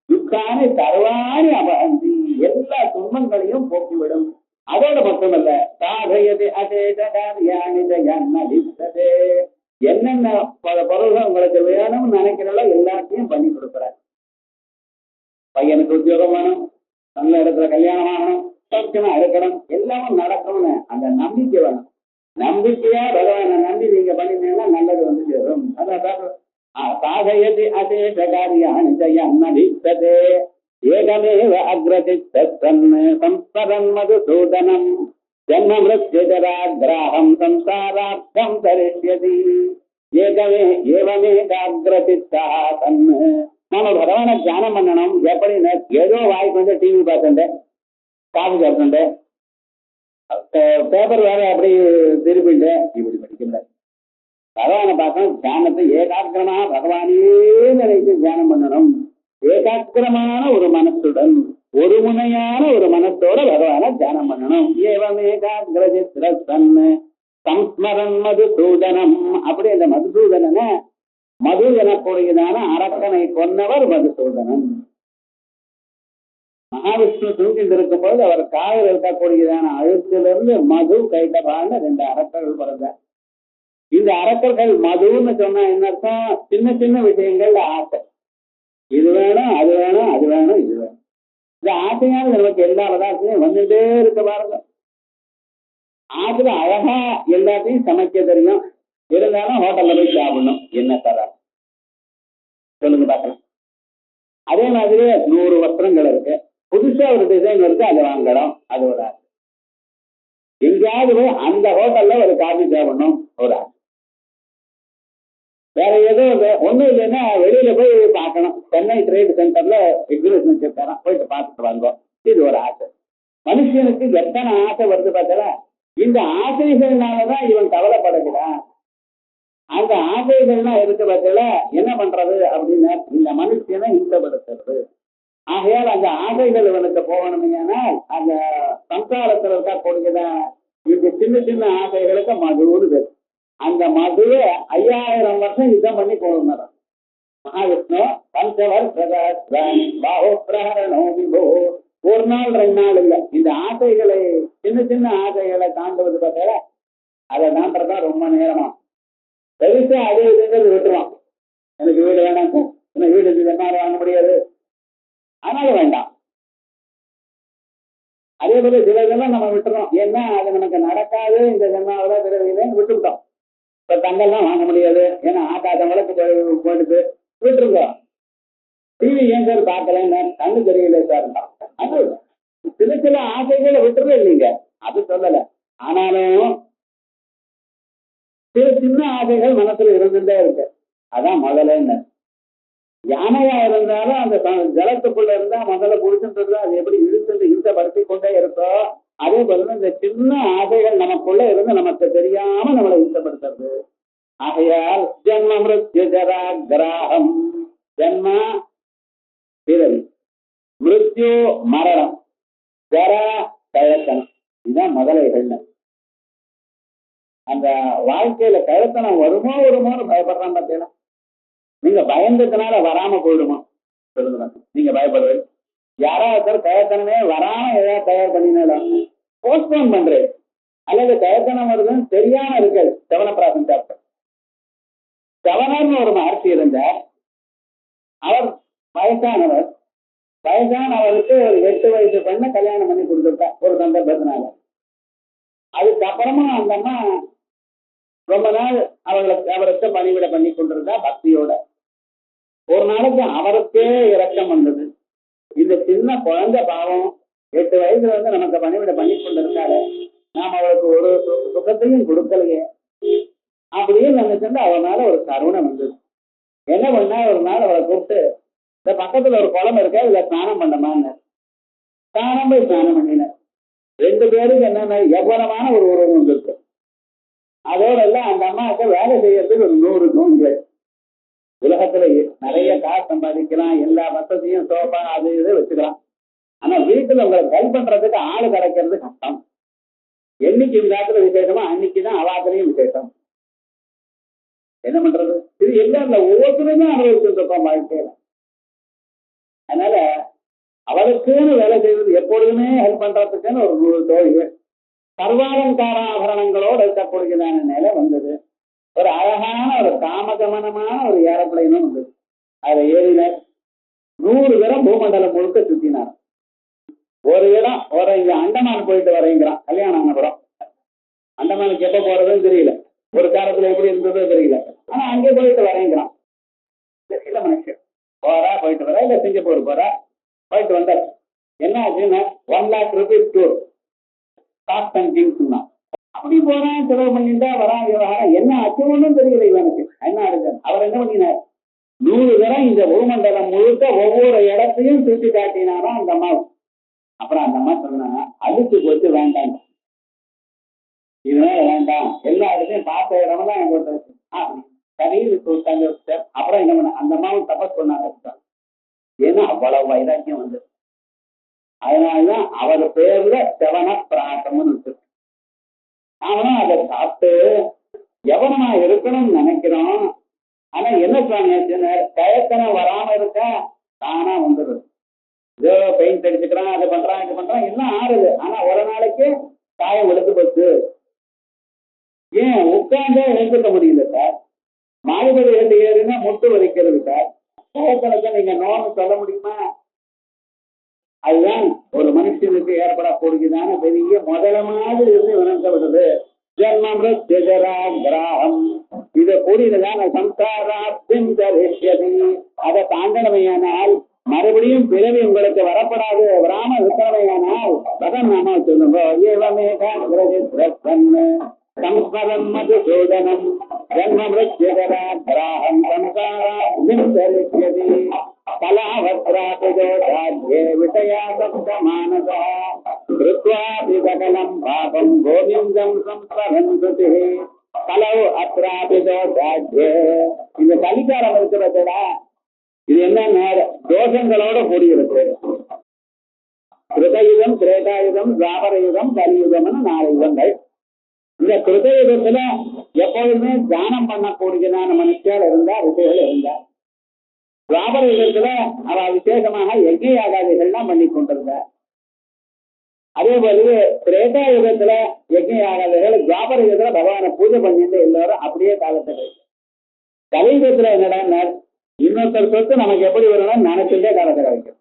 துக்கானி தர்வாணி அபஹந்தி, எல்லா துன்பங்களையும் போக்கிவிடும். அதோட மட்டுமல்ல, சாதயதி அசேஷ கார்யாணி ஜெயன்னதிஷ்டதே. என்னென்ன பொருள்கள் உங்களுக்கு வேணும்னு நினைக்கிறோம் எல்லாத்தையும் பண்ணி கொடுக்குறாரு. பையனுக்கு உத்தியோகம் வேணும், நல்ல இடத்துல கல்யாணம் ஆகணும், சௌக்கியமா இருக்கணும், எல்லாமும் நடக்கும்னு அந்த நம்பிக்கை வேணும். நம்பிக்கையா பகவானை நம்பி நீங்க பண்ணினீங்கன்னா நல்லது வந்து சேரும். அதான் சாதயதி அசேஷ கார்யாணி ஜெயன்னதிஷ்டதே. ஏகமேவ அக்ரதித்தன் சம்ஸ்மரன் மதுசூதனம் ஜன்ம மிருத்யுஜராக்ராஹம் சம்சாரார்த்தம் தரிஷ்யதி. ஏவமேகாக்ரதித்தா தன். நாம பகவானை தியானம் பண்ணணும். எப்படின்னு ஏதோ வாய்க்கு வந்து டிவி பார்த்துட்டேன், காஃபி சாப்பிட்டுட்டேன், பேப்பர் வேற அப்படி திருப்பிட்டு இப்படி படிக்கல. பகவானை பார்க்கணும். தியானத்தை ஏகாக்கிரமா பகவானே நினைத்து தியானம் பண்ணணும். ஏகாக்கிரமான ஒரு மனசுடன் ஒரு முனையான ஒரு மனத்தோட பகவான தியானம் பண்ணணும். ஏவமேகாகிரதித்ரன் சம்ஸ்மரன் மதுசூதனம். அப்படி அந்த மதுசூதனனை மது எனக்கூடியதான அரக்கனை கொன்னவர் மதுசூதனன். மகாவிஷ்ணு தூங்கிட்டு இருக்கும் போது அவர் காலில் இருக்கக்கூடியதான அழுத்திலிருந்து மது கைட்டபான்னு 2 அரக்கர்கள் பிறந்தார். இந்த அரக்கர்கள் மதுன்னு சொன்னா என்ன அர்த்தம்? சின்ன சின்ன விஷயங்கள்ல ஆசை. இது வேணும், அது வேணும், அது வேணும், இது வேணும். இந்த ஆசையால நமக்கு எல்லா பதார்த்தையும் வந்துட்டே இருக்க பாருங்க. ஆத்துல அழகா எல்லாத்தையும் சமைக்க தெரியும், இருந்தாலும் ஹோட்டல்ல போய் சாப்பிடணும். என்ன தர சொல்லுங்க பார்க்கலாம். அதே மாதிரி 100 வஸ்திரங்கள் இருக்கு, புதுசா ஒரு டிசைன் இருக்கு, அதை வாங்கணும், அது ஒரு ஆசை. எங்கேயாவது போய் அந்த ஹோட்டல்ல ஒரு காஃபி சாப்பிடணும், ஒரு ஆசை. வேற ஏதோ ஒண்ணும் இல்லைன்னா வெளியில போய் பார்க்கணும். சென்னை ட்ரேட் சென்டர்ல எக்ஸிபிஷன் வச்சிருக்காராம், போயிட்டு பார்த்துட்டு வாங்க, இது ஒரு ஆசை. மனுஷனுக்கு எத்தனை ஆசை வருது பார்த்தா? இந்த ஆசைகள்னாலதான் இவன் கவலைப்படுகிறான். அந்த ஆசைகள்லாம் இருக்க பட்சத்துல என்ன பண்றது அப்படின்னா இந்த மனுஷனை இந்தப்படுத்துறது. ஆகையால் அந்த ஆசைகள் இவனுக்கு போகணுமையானால் அந்த சம்சாரத்தில் இருக்கக்கூடிய இந்த சின்ன சின்ன ஆசைகளுக்கு மதுன்னு பேர். அந்த மதுவை 5000 வருஷம் யுத்தம் பண்ணி போகணும். மகாவிஷ்ணு பஞ்சவர் பாஹோ பிரஹரணோ விபோ. ஒரு நாள் 2 நாள் இல்ல. இந்த ஆசைகளை சின்ன சின்ன ஆசைகளை தாண்டுவது பார்த்தா அதை தாண்டதான் ரொம்ப நேரமா பெருசா அது இதுங்கிறது விட்டுருவான். எனக்கு வீடு வேணாம் சார், எனக்கு வீடு என்னால வாங்க முடியாது, ஆனாலும் வேண்டாம். அதே போல சில இதெல்லாம் நம்ம விட்டுறோம். ஏன்னா அது நமக்கு நடக்காது, இந்த ஜென்மாவில பிறவியிலேன்னு விட்டுவிட்டோம். இப்ப தங்கெல்லாம் வாங்க முடியாது, ஏன்னா ஆட்டாட்டம் விளக்கு போயிடுது, விட்டுருக்கோம். டிவி ஏன் சார் பார்க்கலன்னு கண்ணு தெரியல சார். அது சில சில ஆசைகளை விட்டுறது இல்லைங்க, அது சொல்லல. ஆனாலும் சில சின்ன ஆசைகள் மனசுல இருந்துட்டே இருக்கு. அதான் முதல்ல யானையா இருந்தாலும் அந்த ஜலத்துக்குள்ள இருந்தா முதல்ல குடிச்சுட்டு அது எப்படி இழுத்து இந்த படுத்தி கொண்டே இருக்கோ அதே போல இந்த சின்ன ஆசைகள் நமக்குள்ள இருந்து நமக்கு தெரியாம நம்மளை இஷ்டப்படுத்துறது. ஆகையால் ஜென்ம மிருத்யு ஜரா கிராகம், ஜென்மா பிறவி, மிருத்யு மரணம், ஜரா கழத்தனம், இதுதான் முதலைகள். அந்த வாழ்க்கையில கழத்தனம் வருமோன்னு பயப்படுறான் பார்த்தீங்களா? நீங்க பயந்ததுனால வராம போயிடுமா சொல்லுங்க. நீங்க பயப்படுறது யாராவது கயத்தனமே வராம ஏதாவது தயார் பண்ணினாலும் போஸ்ட்போன் பண்றது, அல்லது கயத்தனம் வருதுன்னு தெரியாம இருக்காது. சவனப்பிராசம் சாப்பிட்ட சவனர்னு ஒரு மகர்ஷி இருந்தார். அவர் வயசானவர். வயசானவருக்கு ஒரு 8 வயசு பெண்ணை கல்யாணம் பண்ணி கொடுத்துட்டார் ஒரு சந்தர்ப்பத்தினால. அதுக்கப்புறமா அந்த அம்மா ரொம்ப நாள் அவருக்கு பணிவிட பண்ணி கொண்டிருந்தா பக்தியோட. ஒரு நாளைக்கு அவருக்கே இரக்கம் வந்தது. இந்த சின்ன குழந்தை பாவம் 8 வயசுல வந்து நமக்கு பணிவிட பண்ணி கொண்டிருந்தாரு, நாம அவளுக்கு ஒரு சுகத்தையும் கொடுக்கலையே அப்படின்னு நினைச்சிருந்து அவ மேல ஒரு கருணை வந்தது. என்ன பண்ணா ஒரு நாள் அவளை கூப்பிட்டு இந்த பக்கத்துல ஒரு குளம் இருக்க, இதுல ஸ்நானம் பண்ணமான்னு போய் ஸ்நானம் பண்ணின. 2 பேருக்கு என்னென்ன எவ்வளவான ஒரு உறவு வந்துருக்கு. அதோட எல்லாம் அந்த அம்மாவுக்கு வேலை செய்யறதுக்கு ஒரு 100 தூண்கள். உலகத்துல நிறைய காசு சம்பாதிக்கலாம், எல்லா வசதியும் சோபா அது இது வச்சுக்கலாம். ஆனா வீட்டுல உங்களை ஹெல்ப் பண்றதுக்கு ஆளு கிடைக்கிறது கஷ்டம். என்னைக்கு இந்த காலத்துல விசேஷமா அன்னைக்குதான் அவாத்திலையும் விசேஷம். என்ன பண்றது? இது எல்லாம் இந்த ஒவ்வொருத்தருமே அனுபவிச்சுட்டு இருக்கோம் வாழ்க்கையில. அதனால அவருக்குன்னு வேலை செய்வது, எப்பொழுதுமே ஹெல்ப் பண்றதுக்குன்னு ஒரு 100 தோழிகள், சர்வாலங்கார ஆபரணங்களோடு இருக்கக்கூடியதான நிலை வந்தது. ஒரு அழகான ஒரு காமகமனமான ஒரு ஏரோப்ளைனும் வந்தது. அதை ஏறினார். 100 தரம் பூமண்டலம் முழுக்க சுத்தினார். ஒரு இடம் இங்க அண்டமான் போயிட்டு வரேங்கிறான். கல்யாணம் ஆனப்புறம் அண்டமானுக்கு எப்ப போறதுன்னு தெரியல, ஒரு காலத்துல எப்படி இருந்ததோ தெரியல, ஆனா அங்கே போயிட்டு வரேங்கிறான். தெரியல மனுஷன் போறா போயிட்டு வர, இல்ல சிங்கப்பூர் போறா போயிட்டு வந்தார். என்ன ஆச்சுன்னா 1 lakh rupees tour cost and Kings தான். அப்படி போறான், செலவு பண்ணிட்டா வரான். விவகாரம் என்ன ஆச்சு ஒன்றும் தெரியல இவனுக்கு. என்ன ஆகுது? அவர் என்ன பண்ணினார்? 100 தரம் இந்த பூமண்டலம் முழுக்க ஒவ்வொரு இடத்தையும் சுற்றி காட்டினாராம் அந்த அம்மா. அப்புறம் அந்த அம்மா சொன்னா அதுக்கு போச்சு வேண்டாம், இதனால வேண்டாம், எல்லா இடத்தையும் பார்த்த இடமெல்லாம் எனக்கு சரின்னு சொல்லிட்டாங்க. அப்புறம் என்ன பண்ண அந்த அம்மாவும் தபஸ் பண்ணாங்க. ஏன்னா அவ்வளவு வைராக்கியம் வந்து. அதனாலதான் அவர் பேர்ல செவன பிராட்டம்னு இருக்கு. அவனும் அதை சாப்பிட்டு எவனமா இருக்கணும்னு நினைக்கிறோம். ஆனா என்ன சொன்ன கயத்தனம் வராம இருக்க தானா வந்துடுது. ஏதோ பெயிண்ட் அடிச்சுக்கிறான், அதை பண்றான் இது பண்றான், எல்லாம் ஆறுது. ஆனா ஒரு நாளைக்கு காயம் எடுத்து போச்சு. ஏன் உட்கார்ந்தே எழுந்துக்க முடியல சார். மாடிபடி ஏறினா முட்டு வலிக்கிறது சார். கயத்தனத்தை நீங்க நோன்னு சொல்ல முடியுமா? அதுதான் ஒரு மனுஷனுக்கு ஏற்படக்கூடியதான பெரிய முதலமாக இருந்து விளங்கப்படுது. ஜென்மம் கிராகம். இதை கூடியதான சம்சாராத்தின் அதை தாண்டனமையானால் மறுபடியும் பிறவி உங்களுக்கு வரப்படாது, வராம இருக்கிறவையானால் பகன் நாம சொல்லுங்க. சம்ஸ்மரம் மதுசூதனம் ஜன்மம் கிராகம் சம்சாராத்தின் கலாவத்ராஜே விஷயா சப்த மானசா கிருத்வா கிருத்வாபி சகலம் பாபம் கோவிந்தம் சம்ஸ்மரந்தி கலவு அப்ராபி தோஷாத்யே. இந்த கலிகாலம் இருக்கிறதா, இது என்ன தோஷங்களோட கூடியிருக்கு. கிருதயுகம், திரேதாயுகம், துவாபர யுகம், கலியுகம்னு 4 யுகங்கள். இந்த கிருதயுகத்துல எப்பொழுதுமே தியானம் பண்ணக்கூடியதான மனுஷியால் இருந்தா, ரிஷிகள் இருந்தா. துவாபர யுகத்துல அவ விசேஷமாக யஜ்ஞ யாகாதிகள்லாம் பண்ணி கொண்டிருந்தார். அதே போலவே திரேதா யுகத்துல யஜ்ஞ யாகாதிகள், துவாபர யுகத்துல பகவானை பூஜை பண்ணிட்டு எல்லாரும் அப்படியே காலத்துல. கலியுகத்துல என்னடா, இன்னொருத்தர் சொத்து நமக்கு எப்படி வரணும்னு நினைச்சுட்டே காலத்துல வைக்கும்.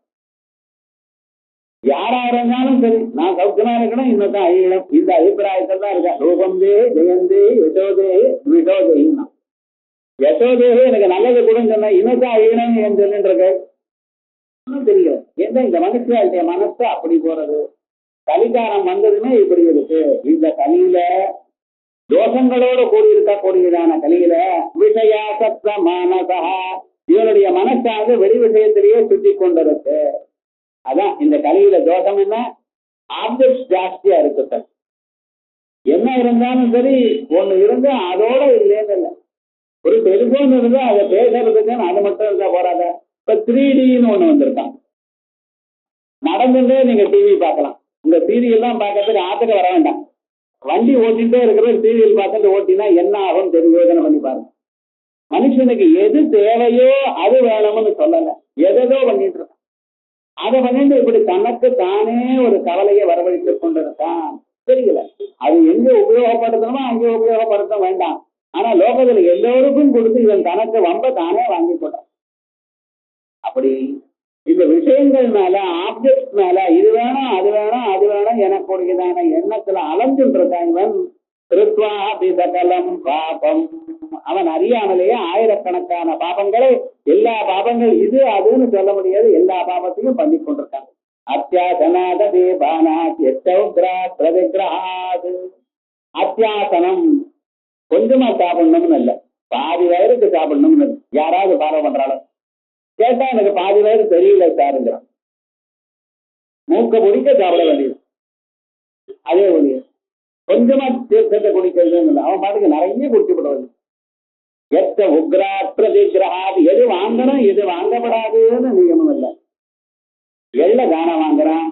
யாரா இருந்தாலும் சரி, நான் சௌக்கியமா இருக்கணும், இன்னொருத்தான் அழியணும், இந்த அபிப்பிராயத்தில் தான் இருக்கா. ரூபந்தே ஜெயந்தே யசோதே விசோதேன்னா, யசோதே எனக்கு நல்லது கூட சொன்ன, இன்னொருத்தான் அழியணும் என்று சொல்லிட்டு இருக்கு. ஒன்றும் தெரியல. ஏன்னா இந்த மனுஷனுடைய மனசு அப்படி போறது. கலிகாலம் வந்ததுமே இப்படி இருக்கு. இந்த கலியில தோஷங்களோடு கூடியிருக்கக்கூடியதான கலியில விஷயாசக்த மானசா, இவனுடைய மனசானது வெளி விஷயத்திலேயே சுற்றி கொண்டிருக்கு. அதான் இந்த கலியில தோஷம் என்ன, ஆப்ஜெக்ட் ஜாஸ்தியா இருக்கு. என்ன இருந்தாலும் சரி, ஒண்ணு இருந்தா அதோட இல்லைன்னு இல்லை. ஒரு டெலிபோன் இருந்தா அதை பேசுறதுக்குன்னு அது மட்டும் இருந்தா போறாத. இப்ப 3Dன்னு ஒண்ணு வந்திருக்கான். நடந்துட்டே நீங்க டிவி பார்க்கலாம். இந்த சீரியல் தான் பார்க்கறதுக்கு ஆத்துக்கு வர வேண்டாம். வண்டி ஓட்டிட்டே இருக்கிற சீரியல் பார்த்துட்டு ஓட்டினா என்ன ஆகும் தெரியும், யோசனை பண்ணி பாருங்க. மனுஷனுக்கு எது தேவையோ அது வேணும்னு சொல்லல, எதோ பண்ணிட்டு இருக்கான். அதை பண்ணிட்டு இப்படி தனக்கு தானே ஒரு கவலையை வரவழைத்துக் கொண்டிருக்கான். தெரியல அது எங்க உபயோகப்படுத்தணுமோ அங்கே உபயோகப்படுத்த வேண்டாம். ஆனா லோகத்துல எல்லோருக்கும் கொடுத்து இவன் தனக்கு வம்ப தானே வாங்கி போட்டான். அப்படி இந்த விஷயங்கள் மேல, ஆப்ஜெக்ட் மேல, இது வேணும் அது வேணும் அது வேணும் எனக்கு கூடியதான எண்ணத்துல அலைஞ்சுட்டு இருக்கான் இவன். கிருத்வாபி சகலம் பாபம், அவன் அறியாமலேயே ஆயிரக்கணக்கான பாபங்களை, எல்லா பாபங்கள் இது அதுன்னு சொல்ல முடியாது, எல்லா பாபத்தையும் பண்ணி கொண்டிருக்காங்க. அத்தியாசனாத தேபானாத் எத்தௌக்ரா பிரதிகிரஹாத். அத்தியாசனம் கொஞ்சமா சாப்பிடணும்னு இல்லை, பாதி வயருக்கு சாப்பிடணும்னு. யாராவது ஃபாலோ பண்றாலும் கேட்டா எனக்கு பாதி வயது தெரியல சாருங்க, மூக்க பிடிக்க சாப்பிட வேண்டியது. அதே வழிய கொஞ்சமா தீர்த்தத்தை குடிக்கிறது இல்லை, அவன் பாட்டுக்கு நிறைய குடிச்சு விடுவது. எத்த உக்ரா பிரதிகிரஹாத், எது வாங்கணும் எது வாங்கப்படாதுன்னு நியமம் இல்லை. எள்ளை தானம் வாங்குறான்,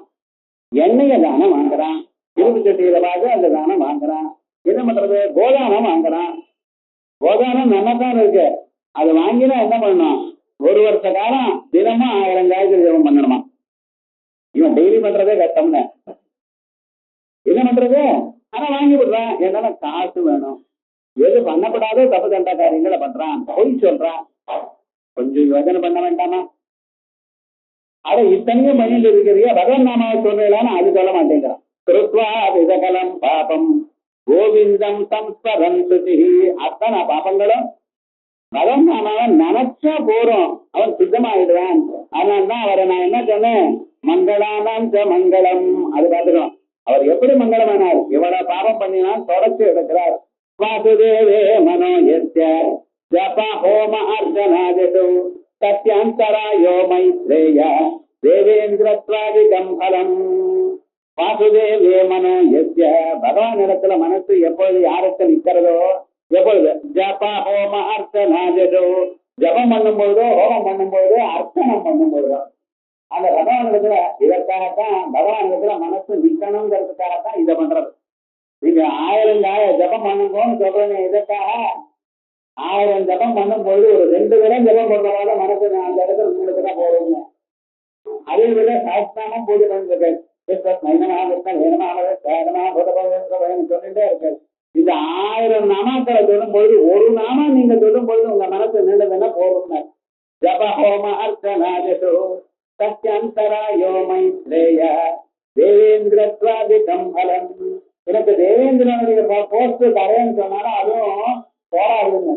எண்ணெய தானம் வாங்குறான், இரும்பு சட்டியில பார்த்து அந்த தானம் வாங்குறான். என்ன பண்றது, கோதானம் வாங்குறான். கோதானம் நன்னதான் இருக்கு, அது வாங்கினா என்ன பண்ணணும், 1 வருஷ காலம் தினமும் 1000 காய்கறி ஜெபம் பண்ணணுமா. இவன் டெய்லி பண்றதே கஷ்டம்னு என்ன பண்றது, ஆனா வாங்கி விடுறான். என்னன்னா காசு வேணும். எது பண்ணப்படாதோ தப்பு தண்ட காரியங்களை பண்றான், பொய் சொல்றான். கொஞ்சம் யோசனை பண்ண வேண்டாமா? அதை இத்தனையும் பண்ணிட்டு இருக்கிறியா, பகவன் நாமாவை சொல்றான்னு அது சொல்ல மாட்டேங்கிறான். கிருத்வா விதகலம் பாபம் கோவிந்தம் சம்ஸ்மரந்தி. அத்தனை பாபங்களும் பகவன் நாமாவை நினைச்சா போறோம், அவன் சுத்தமாயிடுவான். அதனால்தான் அவரை நான் என்ன சொன்னேன், மங்களானாம் மங்களம். அது பார்த்துக்கணும். அவர் எப்படி மங்களமானார், எவ்வளவு பாபம் பண்ணினால் தொடர்ச்சி எடுக்கிறார். வாசுதேவே மனோயஸ்ய ஜப ஹோம அர்ச்சனாதிஷு சத்யாந்தராயோ மைத்ரேய தேவேந்திரத்வாதிகம் பலம். வாசுதேவே மனோயஸ்ய, பகவான் இடத்துல மனசு எப்பொழுது யாருக்கு நிற்கிறதோ, எப்பொழுது ஜப ஹோம அர்ச்சனாதிஷு, ஜபம் பண்ணும்போதோ ஹோமம் பண்ணும்போதோ அர்ச்சனம் பண்ணும்போதோ, அந்த பகவானிடத்துல இதற்காகத்தான் பகவானிடத்துல மனசு நிக்கணுங்கிறதுக்காகத்தான் இதை பண்றது. நீங்க 1000 ஜபம் பண்ணுங்கன்னு சொல்றேன். இதற்காக 1000 ஜபம் பண்ணும்போது ஒரு 2 தினம் ஜபம் பண்றவாத மனசு அந்த இடத்துல உங்களுக்கு தான் போடுங்க. அதே விட சாஸ்திரமும் பூஜை பண்ணிருக்கேன் சொல்லிட்டே இருக்காரு. இந்த 1000 நாமாக்களை சொல்லும் பொழுது ஒரு நாமா நீங்க சொல்லும் பொழுது உங்க மனசு நின்றதுன்னா போடுங்க. ஜப ஹோம அர்ச்சனாதிஷு சத்யந்தராயோ மைத்ரேய தேவேந்திரத்வாதிகம் பலம். எனக்கு தேவேந்திரனுடைய போஸ்ட் தரேன்னு சொன்னாலும் அதுவும் போராடுங்க.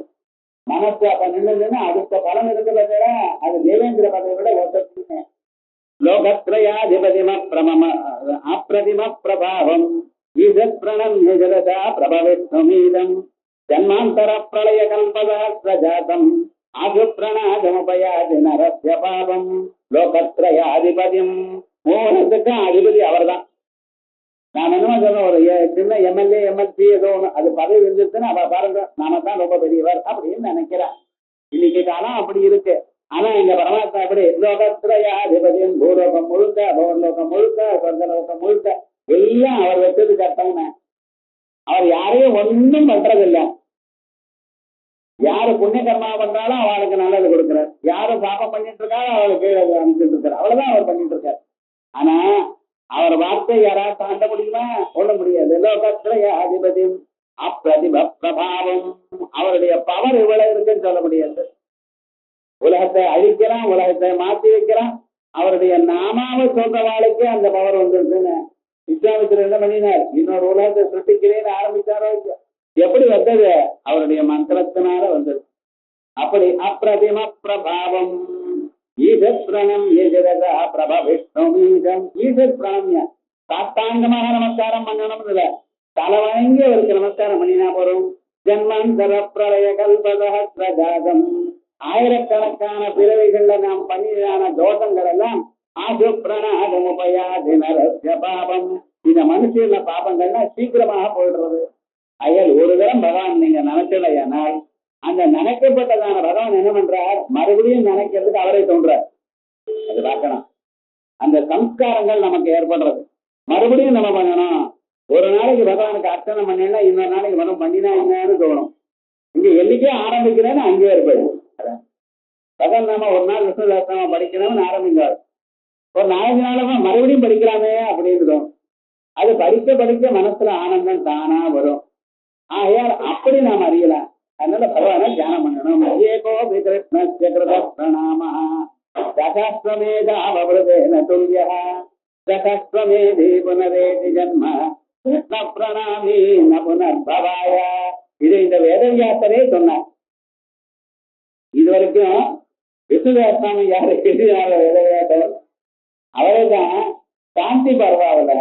மனசு அப்ப நின்றுதுன்னா அடுத்த பலம் இருக்கிறத விட அது தேவேந்திர பதவியை விட ஒத்தீங்க. லோகத்ரயாதிபதிம பிரமம அப்பிரதிம பிரபாவம் ஈசத் பிரணம்ய ஜலதா பிரபவித்வமீதம் ஜன்மாந்தர பிரளய கல்பதாஸ்ரஜாதம் ஆசு பிரணாதமுபயாதி நரஸ்ய பாவம். லோகத்ரயாதிபதியம், மூலத்துக்கு அதிபதி அவர் தான். சின்ன எம்எல்ஏ எம்எல்சி ஏதோ ஒண்ணு அது பதவி இருந்துச்சுன்னா அவ பாருங்க நாம தான் ரொம்ப பெரியவர் அப்படின்னு நினைக்கிறான். இன்னைக்கு காலம் அப்படி இருக்கு. ஆனா இந்த பரமாத்மா எப்படி லோகத்திரயாதிபதியும் பூலோகம் முழுக்க பவன்லோகம் முழுக்க சொர்க்கலோகம் முழுக்க எல்லாம் அவர் வச்சது கட்டம்னு. அவர் யாரையும் ஒன்றும் பண்றதில்லை. யாரு புண்ணிய கர்மா பண்றாலும் அவளுக்கு நல்லது கொடுக்குறாரு, யாரு பாப்பம் பண்ணிட்டு இருக்காலும் அவளுக்கு அனுப்பிச்சுட்டு இருக்காரு. அவ்வளவுதான் அவர் பண்ணிட்டு இருக்காரு. ஆனா அவர் வார்த்தை யாராவது தாண்ட முடியுமா? சொல்ல முடியாது. லோகத்திரயாதிபதியும் அப்பிரதிப பிரபாவம், அவருடைய பவர் இவ்வளவு இருக்குன்னு சொல்ல முடியாது. உலகத்தை அழிக்கிறான், உலகத்தை மாற்றி வைக்கிறான். அவருடைய நாமாவை சொல்ற வாழ்க்கை அந்த பவர் வந்துருக்குன்னு விஸ்வாமித்திரர் என்ன பண்ணினார்? இன்னொரு உலகத்தை சுட்டிக்கிறேன்னு ஆரம்பிச்சாரோ. எப்படி வந்தது? அவருடைய மந்திரத்தினால வந்தது. அப்படி அப்பிரதிம பிரபாவம் ஈசத் பிரணம் எதிரதா பிரப விஷ்ணு ஈசத் பிரணம் சாத்தாங்கமாக நமஸ்காரம் பண்ணணும் இல்ல, தலை வணங்கி அவருக்கு நமஸ்காரம் பண்ணினா போறோம். ஜன்மாந்தர பிரளய கல்பதம் ஆயிரக்கணக்கான பிறவைகள்ல நாம் பண்ணின தோஷங்கள் எல்லாம் ஆசு பிரணாதம் உபயாதி நரஸ்ய பாபம், இந்த மனுஷன பாபங்கள்லாம் சீக்கிரமாக போயிடுறது. அயல் ஒரு தரம் பகவான் நீங்க நினைச்சலையானால் அந்த நினைக்கப்பட்டதான பகவான் என்ன பண்றார்? மறுபடியும் நினைக்கிறதுக்கு அவரே தோன்றார். அது பார்க்கணும். அந்த சம்ஸ்காரங்கள் நமக்கு ஏற்படுறது. மறுபடியும் நம்ம பண்ணணும். ஒரு நாளைக்கு பகவானுக்கு அர்ச்சனை பண்ணினா இன்னொரு நாளைக்கு மனம் பண்ணினா என்னன்னு தோணும். இங்க என்னைக்கே ஆரம்பிக்கிறேன்னு அங்கே ஏற்படும். பகவான் நாம ஒரு நாள் விஷ்ணு சஹஸ்ரநாமம் படிக்கணும்னு ஆரம்பிங்கார். ஒரு 4 நாளமா மறுபடியும் படிக்கலாமே அப்படின்னு தோணும். அது படிக்க படிக்க மனசுல ஆனந்தம் தானா வரும். ஆகையால் அப்படி நாம் அறியலாம். அதனால பகவான தியானம் பண்ணணும். ஏகோ விகிருஷ்ணஸ்ய கிருத பிரணாம தசஸ்வமேதாவவ்ருதேன துல்யः தசஸ்வமேதி புனரேதி ஜன்ம கிருஷ்ண பிரணாமி ந புனர்பவாய. இது இந்த வேதவியாசரே சொன்னார். இது வரைக்கும் விஷ்ணு சஹஸ்ரநாமம் யாரு எழுதினார வேதவியாசர்? அவரே தான் சாந்தி பர்வாவில,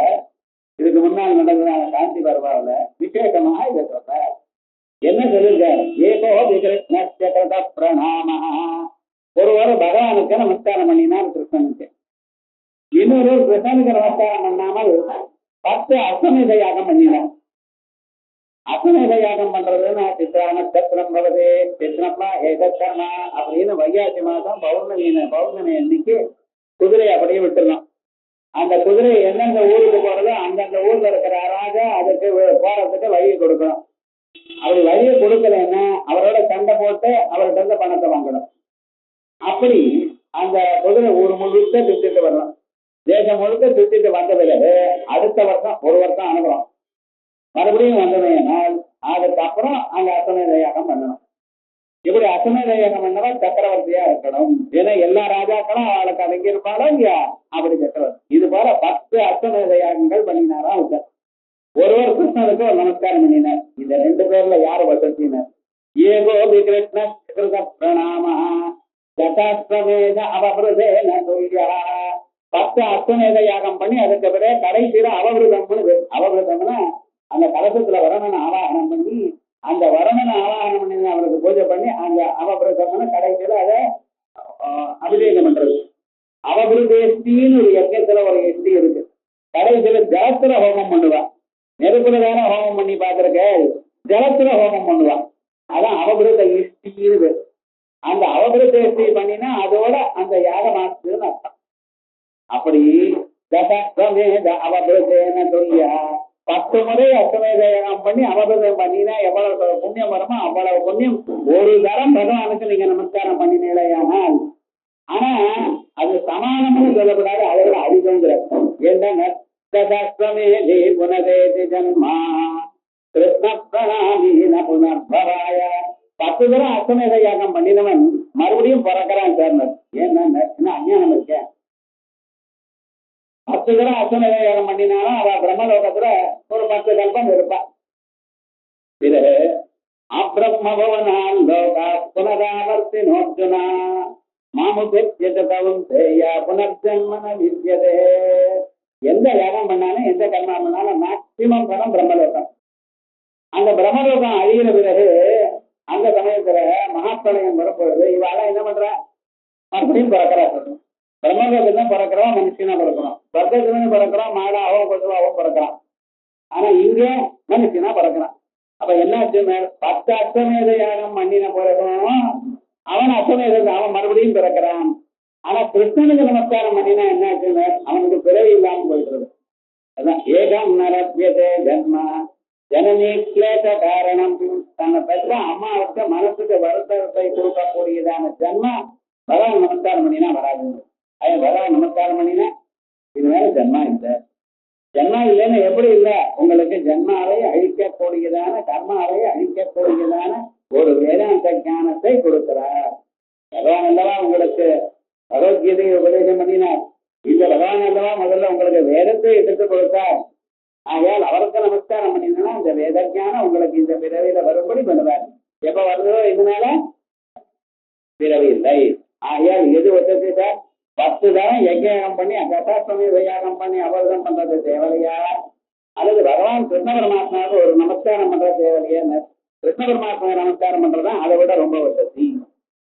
இதுக்கு முன்னால் நடந்ததான சாந்தி பர்வாவில விசேஷமா இதை சொல்றார். என்ன சொல்லுங்க? ஏகோ விகிருஷ்ணஸ்ய கிருத பிரணாம, ஒருவர் பகவானுக்கு நமஸ்காரம் பண்ணினார் கிருஷ்ணனுக்கு. இன்னொரு கிருஷ்ணனுக்கு நமஸ்காரம் பண்ணாமல் 10 அஸ்வமேத யாகம் பண்ணினார். அஸ்வமேத யாகம் பண்றதுன்னா சித்ரா நட்சத்திரம் வருது, சித்ரம்மா ஏகர்மா அப்படின்னு வைகாசி மாதம் பௌர்ணமி அன்னைக்கு குதிரை அப்படியே விட்டுடலாம். அந்த குதிரை எந்தெந்த ஊருக்கு போறதோ அந்தந்த ஊர்ல இருக்கிற ராஜா அதுக்கு போறதுக்கு வழியை கொடுக்கணும். அப்படி வழியை கொடுக்கலன்னா அவரோட சண்டை போட்டு அவர்கிட்ட இருந்து பணத்தை வாங்கணும். அப்படி அந்த குதிரை ஊர் முழுக்க சுத்திட்டு வரலாம். தேசம் முழுக்க சுத்திட்டு வந்த பிறகு அடுத்த வருஷம் ஒரு வருஷம் அனுப்புறோம். மறுபடியும் வந்ததுனால் அதுக்கப்புறம் அங்க அஸ்வமேத யாகம் பண்ணணும். இப்படி அஸ்வமேத யாகம் பண்ணவா சக்கரவர்த்தியா இருக்கணும். ஏன்னா எல்லா ராஜாக்களும் அவளுக்கு அடங்கி இருப்பாளோ இல்லையா? அப்படி சக்கரவர்த்தி. இது போல 10 அஸ்வமேத யாகங்கள் பண்ணினாரா அவங்க. ஒருவர் கிருஷ்ணனுக்கு ஒரு நமஸ்காரம் பண்ணினார். இந்த 2 பேர்ல யாரு வசத்தினார்? ஏகோ விகிருஷ்ண கிருத பிரணாம தசாஸ்வமேத அவவ்ருதேன துல்யः. 10 அஸ்வமேத யாகம் பண்ணி அதுக்கு பிறகு கடைசியில அவவிருதம்னு. அவவிருதம்னா அந்த கலசத்துல வருணனை ஆவாகனம் பண்ணி அந்த வருணனை ஆவாகனம் பண்ணி அவருக்கு பூஜை பண்ணி அந்த அவவிருதம்னு கடைசியில அதை அபிஷேகம் பண்றது. அவவிருதேஷ்டின்னு ஒரு யஜ்ஞத்துல ஒரு எஷ்டி இருக்கு. கடைசியில ஜலத்துல ஹோமம் பண்ணுவா. நெருப்புல தானே ஹோமம் பண்ணி பாக்குறக்க ஜலத்துல ஹோமம் பண்ணுவா. அதான் அவவிருத இஷ்டின்னு. அந்த அவவிருத இஷ்டி பண்ணினா அதோட அந்த யாகம் ஆச்சுன்னு அர்த்தம். அப்படி தசஸ்வமேத அவவிருதேன துல்யா 10 முறை அஸ்வமேத யாகம் பண்ணி அவவிருதம் பண்ணினா எவ்வளவு புண்ணியம் வருமோ அவ்வளவு புண்ணியம். ஒரு தரம் பகவானுக்கு நீங்க நமஸ்காரம் பண்ணினீங்களேயானால், ஆனா அது சமானம்னு சொல்லக்கூடாது, அதை விட அதிகங்கிற. என்ன தசஸ்வமேதி புனரேதி ஜன்மா கிருஷ்ண பிரணாமி ந புனர்பவாய. 10 தரம் அஸ்வமேத யாகம் பண்ணினவன் மறுபடியும் பிறக்கிறான் சார். என்ன அஞ்ஞானம் இருக்கேன்? 10 தரம் அஸ்வமேத யாகம் பண்ணினாலும் அவ பிரம்மலோகத்துல ஒரு 10 கல்பம் இருப்பா. பிறகு அப்ரம்மபவனான் லோகா புனராவர்த்தி நோர்ஜுனா மாமுபெத்யதவம் தேயா புனர்ஜன்மன வித்யதே. எந்த யாகம் பண்ணாலும் எந்த கர்மா பண்ணாலும் மேக்சிமம் பலம் பிரம்மலோகம். அந்த பிரம்மலோகம் அழிகிற பிறகு அந்த சமயத்துல மகாப்பிரளயம் வரப்பொழுது இவாள என்ன பண்றா? மறுபடியும் பிறக்கிறா. பிரம்மலோகத்துல பிறக்கிறோம், மனுஷனா பிறக்கிறோம். சொர்க்கத்துல பிறக்கிறோம், மாடாவும் கொசுவாவும் பிறக்கிறான். ஆனா இங்க இங்க மனுஷனா பிறக்கிறான். அப்ப என்னாச்சு, 10 அஸ்வமேத யாகம் பண்ணின பிறகும் அவன் அவன் மறுபடியும் பிறக்கிறான். ஆனா கிருஷ்ணனுக்கு நமஸ்காரம் பண்ணினா என்னாச்சு, அவனுக்கு பிறவி இல்லாம போயிடுறது. அதான் ஏகம் நரபியதே ஜன்மா ஜனனி கிளேச காரணம். தன்னை பெற்ற அம்மாவுக்கு மனசுக்கு வருத்தத்தை கொடுக்கக்கூடியதான ஜன்மா பகவான் நமஸ்காரம் பண்ணினா வராது. பகவான் நமஸ்காரம் பண்ணினா இது மேல ஜன்மா இல்லை. ஜன்மா இல்லைன்னு எப்படி இல்லை, உங்களுக்கு ஜன்மாவை அழிக்கக்கூடியதான கர்மாவை அழிக்கக்கூடியதான ஒரு வேதாந்த ஞானத்தை கொடுக்கிறார் பகவான் அல்லவா. உங்களுக்கு பகவத்கீதையை உபதேசம் பண்ணினார். இந்த பகவான் அல்லவா முதல்ல உங்களுக்கு வேதத்தை எடுத்து கொடுத்தார். ஆகையால் அவருக்கு நமஸ்காரம் பண்ணினா இந்த வேத ஞானம் உங்களுக்கு இந்த பிறவியில வரும்படி பண்ணுவார். எப்ப வருதோ இதனால பிறவி இல்லை. ஆகையால் எது வசதி சார், 10 தரம் யஜ்ஞம் பண்ணி கதாஸ்வமேத யாகம் பண்ணி அபர்தம் பண்றது தேவையா, அல்லது பகவான் கிருஷ்ண பரமாத்மாவுக்கு ஒரு நமஸ்காரம் பண்ற தேவையா? கிருஷ்ண பரமாத்மா நமஸ்காரம் பண்றதுதான் அதை விட ரொம்ப வசதி.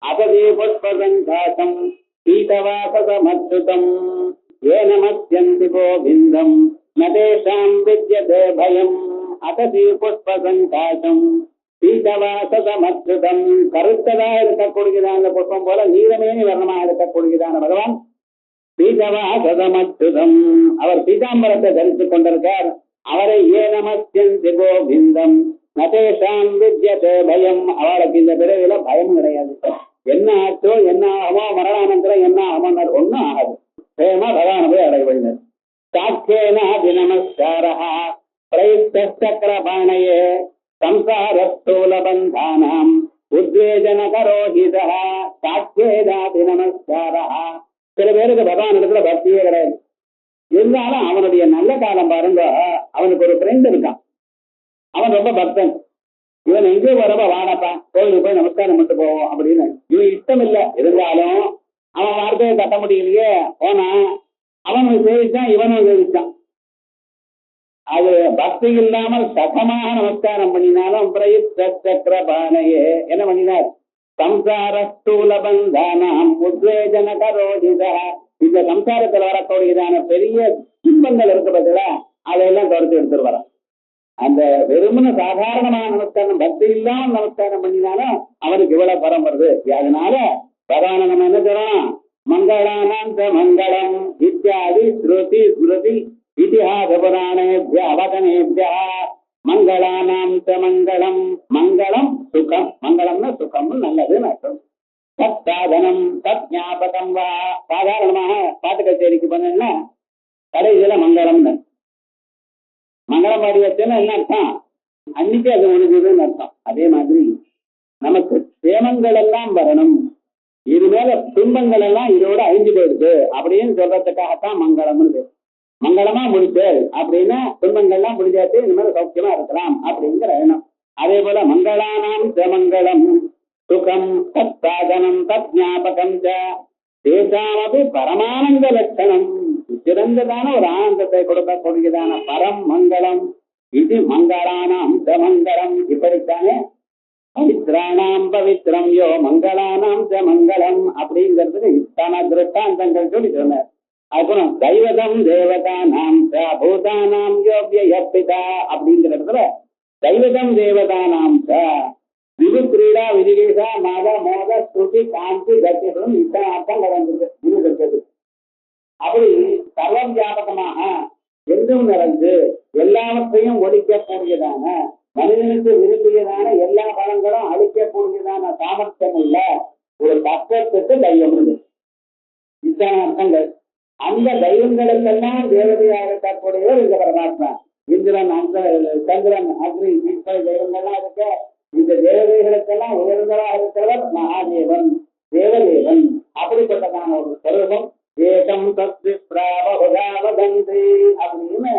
அதே புஷ்பசங்காசம் பீதவாசமச்சுதம் ஏன மத்யந்தி கோவிந்தம் நதேஷாம் வித்யதே பயம். அததி புஷ்பசங்காசம் பீதவாசமச்சுதம். கருத்ததா இருக்கக்கூடியதான புஷ்பம் போல நீலமேனி வர்ணமாக இருக்கக்கூடியதான பகவான் பீதவாசமச்சுதம். அவர் பீதாம்பரத்தை தரித்துக் கொண்டிருக்கார். அவரை ஏனமத்யந்தி கோவிந்தம் நதேஷாம் வித்யதே பயம். அவளுக்கு இந்த பிறவில பயம் கிடையாது. என்ன ஆச்சோ என்ன ஆகுமோ, மரணானந்தரம் என்ன ஆகுமோ ஒன்னும் ஆகாது. பிரேமா பகவான போய் அடைவழினர். சாட்சேனாதி நமஸ்காரா பிரயுக்தச்சக்கரபாணயே சம்சாரஸ்தூலபந்தானாம் உத்வேஜன கரோஹிதா. சாட்சேனாதி நமஸ்காரா. சில பேருக்கு பகவான் இடத்துல பக்தியே கிடையாது. இருந்தாலும் அவனுடைய நல்ல காலம் பாருங்க, அவனுக்கு ஒரு ஃப்ரெண்ட் இருக்கான், அவன் ரொம்ப பக்தன். இவன் எங்கேயோ வரப்ப வாடப்பா கோயிலுக்கு போய் நமஸ்காரம் பண்ணிட்டு போவோம் அப்படின்னு இவன் இஷ்டம் இல்லை. இருந்தாலும் அவன் வார்த்தையை கட்ட முடியலையே போனா அவனுக்கு சேவிச்சான், இவனும் சேவிச்சான். அது பக்தி இல்லாமல் சகமாக நமஸ்காரம் பண்ணினாலும் பிரயுக்த சக்கரபாணையே என்ன பண்ணினார், சம்சார ஸ்தூலபந்தானாம் உத்வேஜன கரோஜிதா. இந்த சம்சாரத்தில் வரக்கூடியதான பெரிய துன்பங்கள் இருக்க பார்த்தா அதையெல்லாம் தொடர்ந்து எடுத்துட்டு வரான். அந்த வெறுமன சாதாரணமான நமஸ்காரம் பக்தி இல்லாமல் நமஸ்காரம் பண்ணினாலும் அவனுக்கு இவ்வளவு பரம் வருது. அதனால பகவான நம்ம என்ன சொல்றோம், மங்களானாந்த மங்களம் இத்தியாதி ஸ்ருதி ஸ்மிருதி இதிஹாச புராணேபிய அவதனேபிய மங்களானாந்த மங்களம். மங்களம் சுகம், மங்களம்னா சுகம்னு நல்லதுன்னு அர்த்தம். தத் சாதனம் தத் ஞாபகம் வா. சாதாரணமாக பாட்டு கச்சேரிக்கு பண்ணா கடைசியில மங்களம்னு மங்களம் பாடி வச்சேன்னா என்ன அர்த்தம், அன்னைக்கு அது முடிஞ்சதுன்னு அர்த்தம். அதே மாதிரி நமக்கு சேமங்கள் எல்லாம் வரணும், இது மேல துன்பங்கள் எல்லாம் இதோட அழிஞ்சு போயிடுது அப்படின்னு சொல்றதுக்காகத்தான் மங்களம்னு. மங்களமா முடிச்சு அப்படின்னா துன்பங்கள்லாம் முடிஞ்சாச்சு, இந்த மாதிரி சௌக்கியமா இருக்கலாம் அப்படிங்கிற எண்ணம். அதே போல மங்களானாம் மங்களம் சுகம் தத் சாதனம் தத் ஞாபகம் தேசாமது பரமானந்த லட்சணம். சிறந்ததான ஒரு ஆனந்தத்தை கொடுக்கக்கூடியதான பரம் மங்களம். இது மங்களானாம் மங்களம். இப்படித்தானே பவித்ராணாம் பவித்ரம் யோ மங்களானாம் மங்களம் அப்படிங்கிறதுக்கு இத்தனை திருஷ்டாந்தங்கள் சொல்லி சொன்னார். அப்புறம் தெய்வதம் தேவதானாம் பூதானாம் யோபியா அப்படிங்கிற இடத்துல தெய்வதம் தேவதானாம் விபு கிரீடா விதிகேசா மத மோத ஸ்ருதி காந்தி கத்தியம் இத்தனை அர்த்தங்கள் வந்திருக்கு. அப்படி சர்வ வியாபகமாக எங்கும் நிறைந்து எல்லாவற்றையும் ஒழிக்கக்கூடியதான மனிதனுக்கு விரும்பியதான எல்லா பலங்களும் அழிக்கக்கூடியதான சாமர்த்தியம் உள்ள ஒரு தத்துவத்துக்கு தெய்வம் இருக்கு. இத்தனை அர்த்தங்கள். அந்த தெய்வங்களுக்கெல்லாம் தேவதையாக இருக்கக்கூடியவர் இந்த பரமாத்மா. இந்திரன் சந்திரன் அக்னி இப்படி தெய்வங்கள்லாம் இருக்க. இந்த தேவதைகளுக்கெல்லாம் உயர்ந்தவராக இருக்கிறவர் மகாதேவன் தேவதேவன். அப்படிப்பட்டதான ஒரு ஸ்வரூபம். ஏகம் சத்து பிராபவதாவதந்தி அப்படின்னு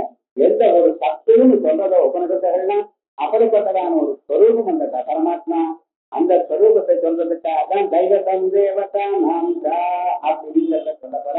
எந்த ஒரு சத்துன்னு சொல்றதோ உபனிஷத்துகள்னா அப்படிப்பட்டதான ஒரு ஸ்வரூபம் அந்த பரமாத்மா. அந்த ஸ்வரூபத்தை சொல்றதுக்காக தான் தெய்வ சந்தேவதா நாம் அப்படிங்கிறத சொல்ல போற.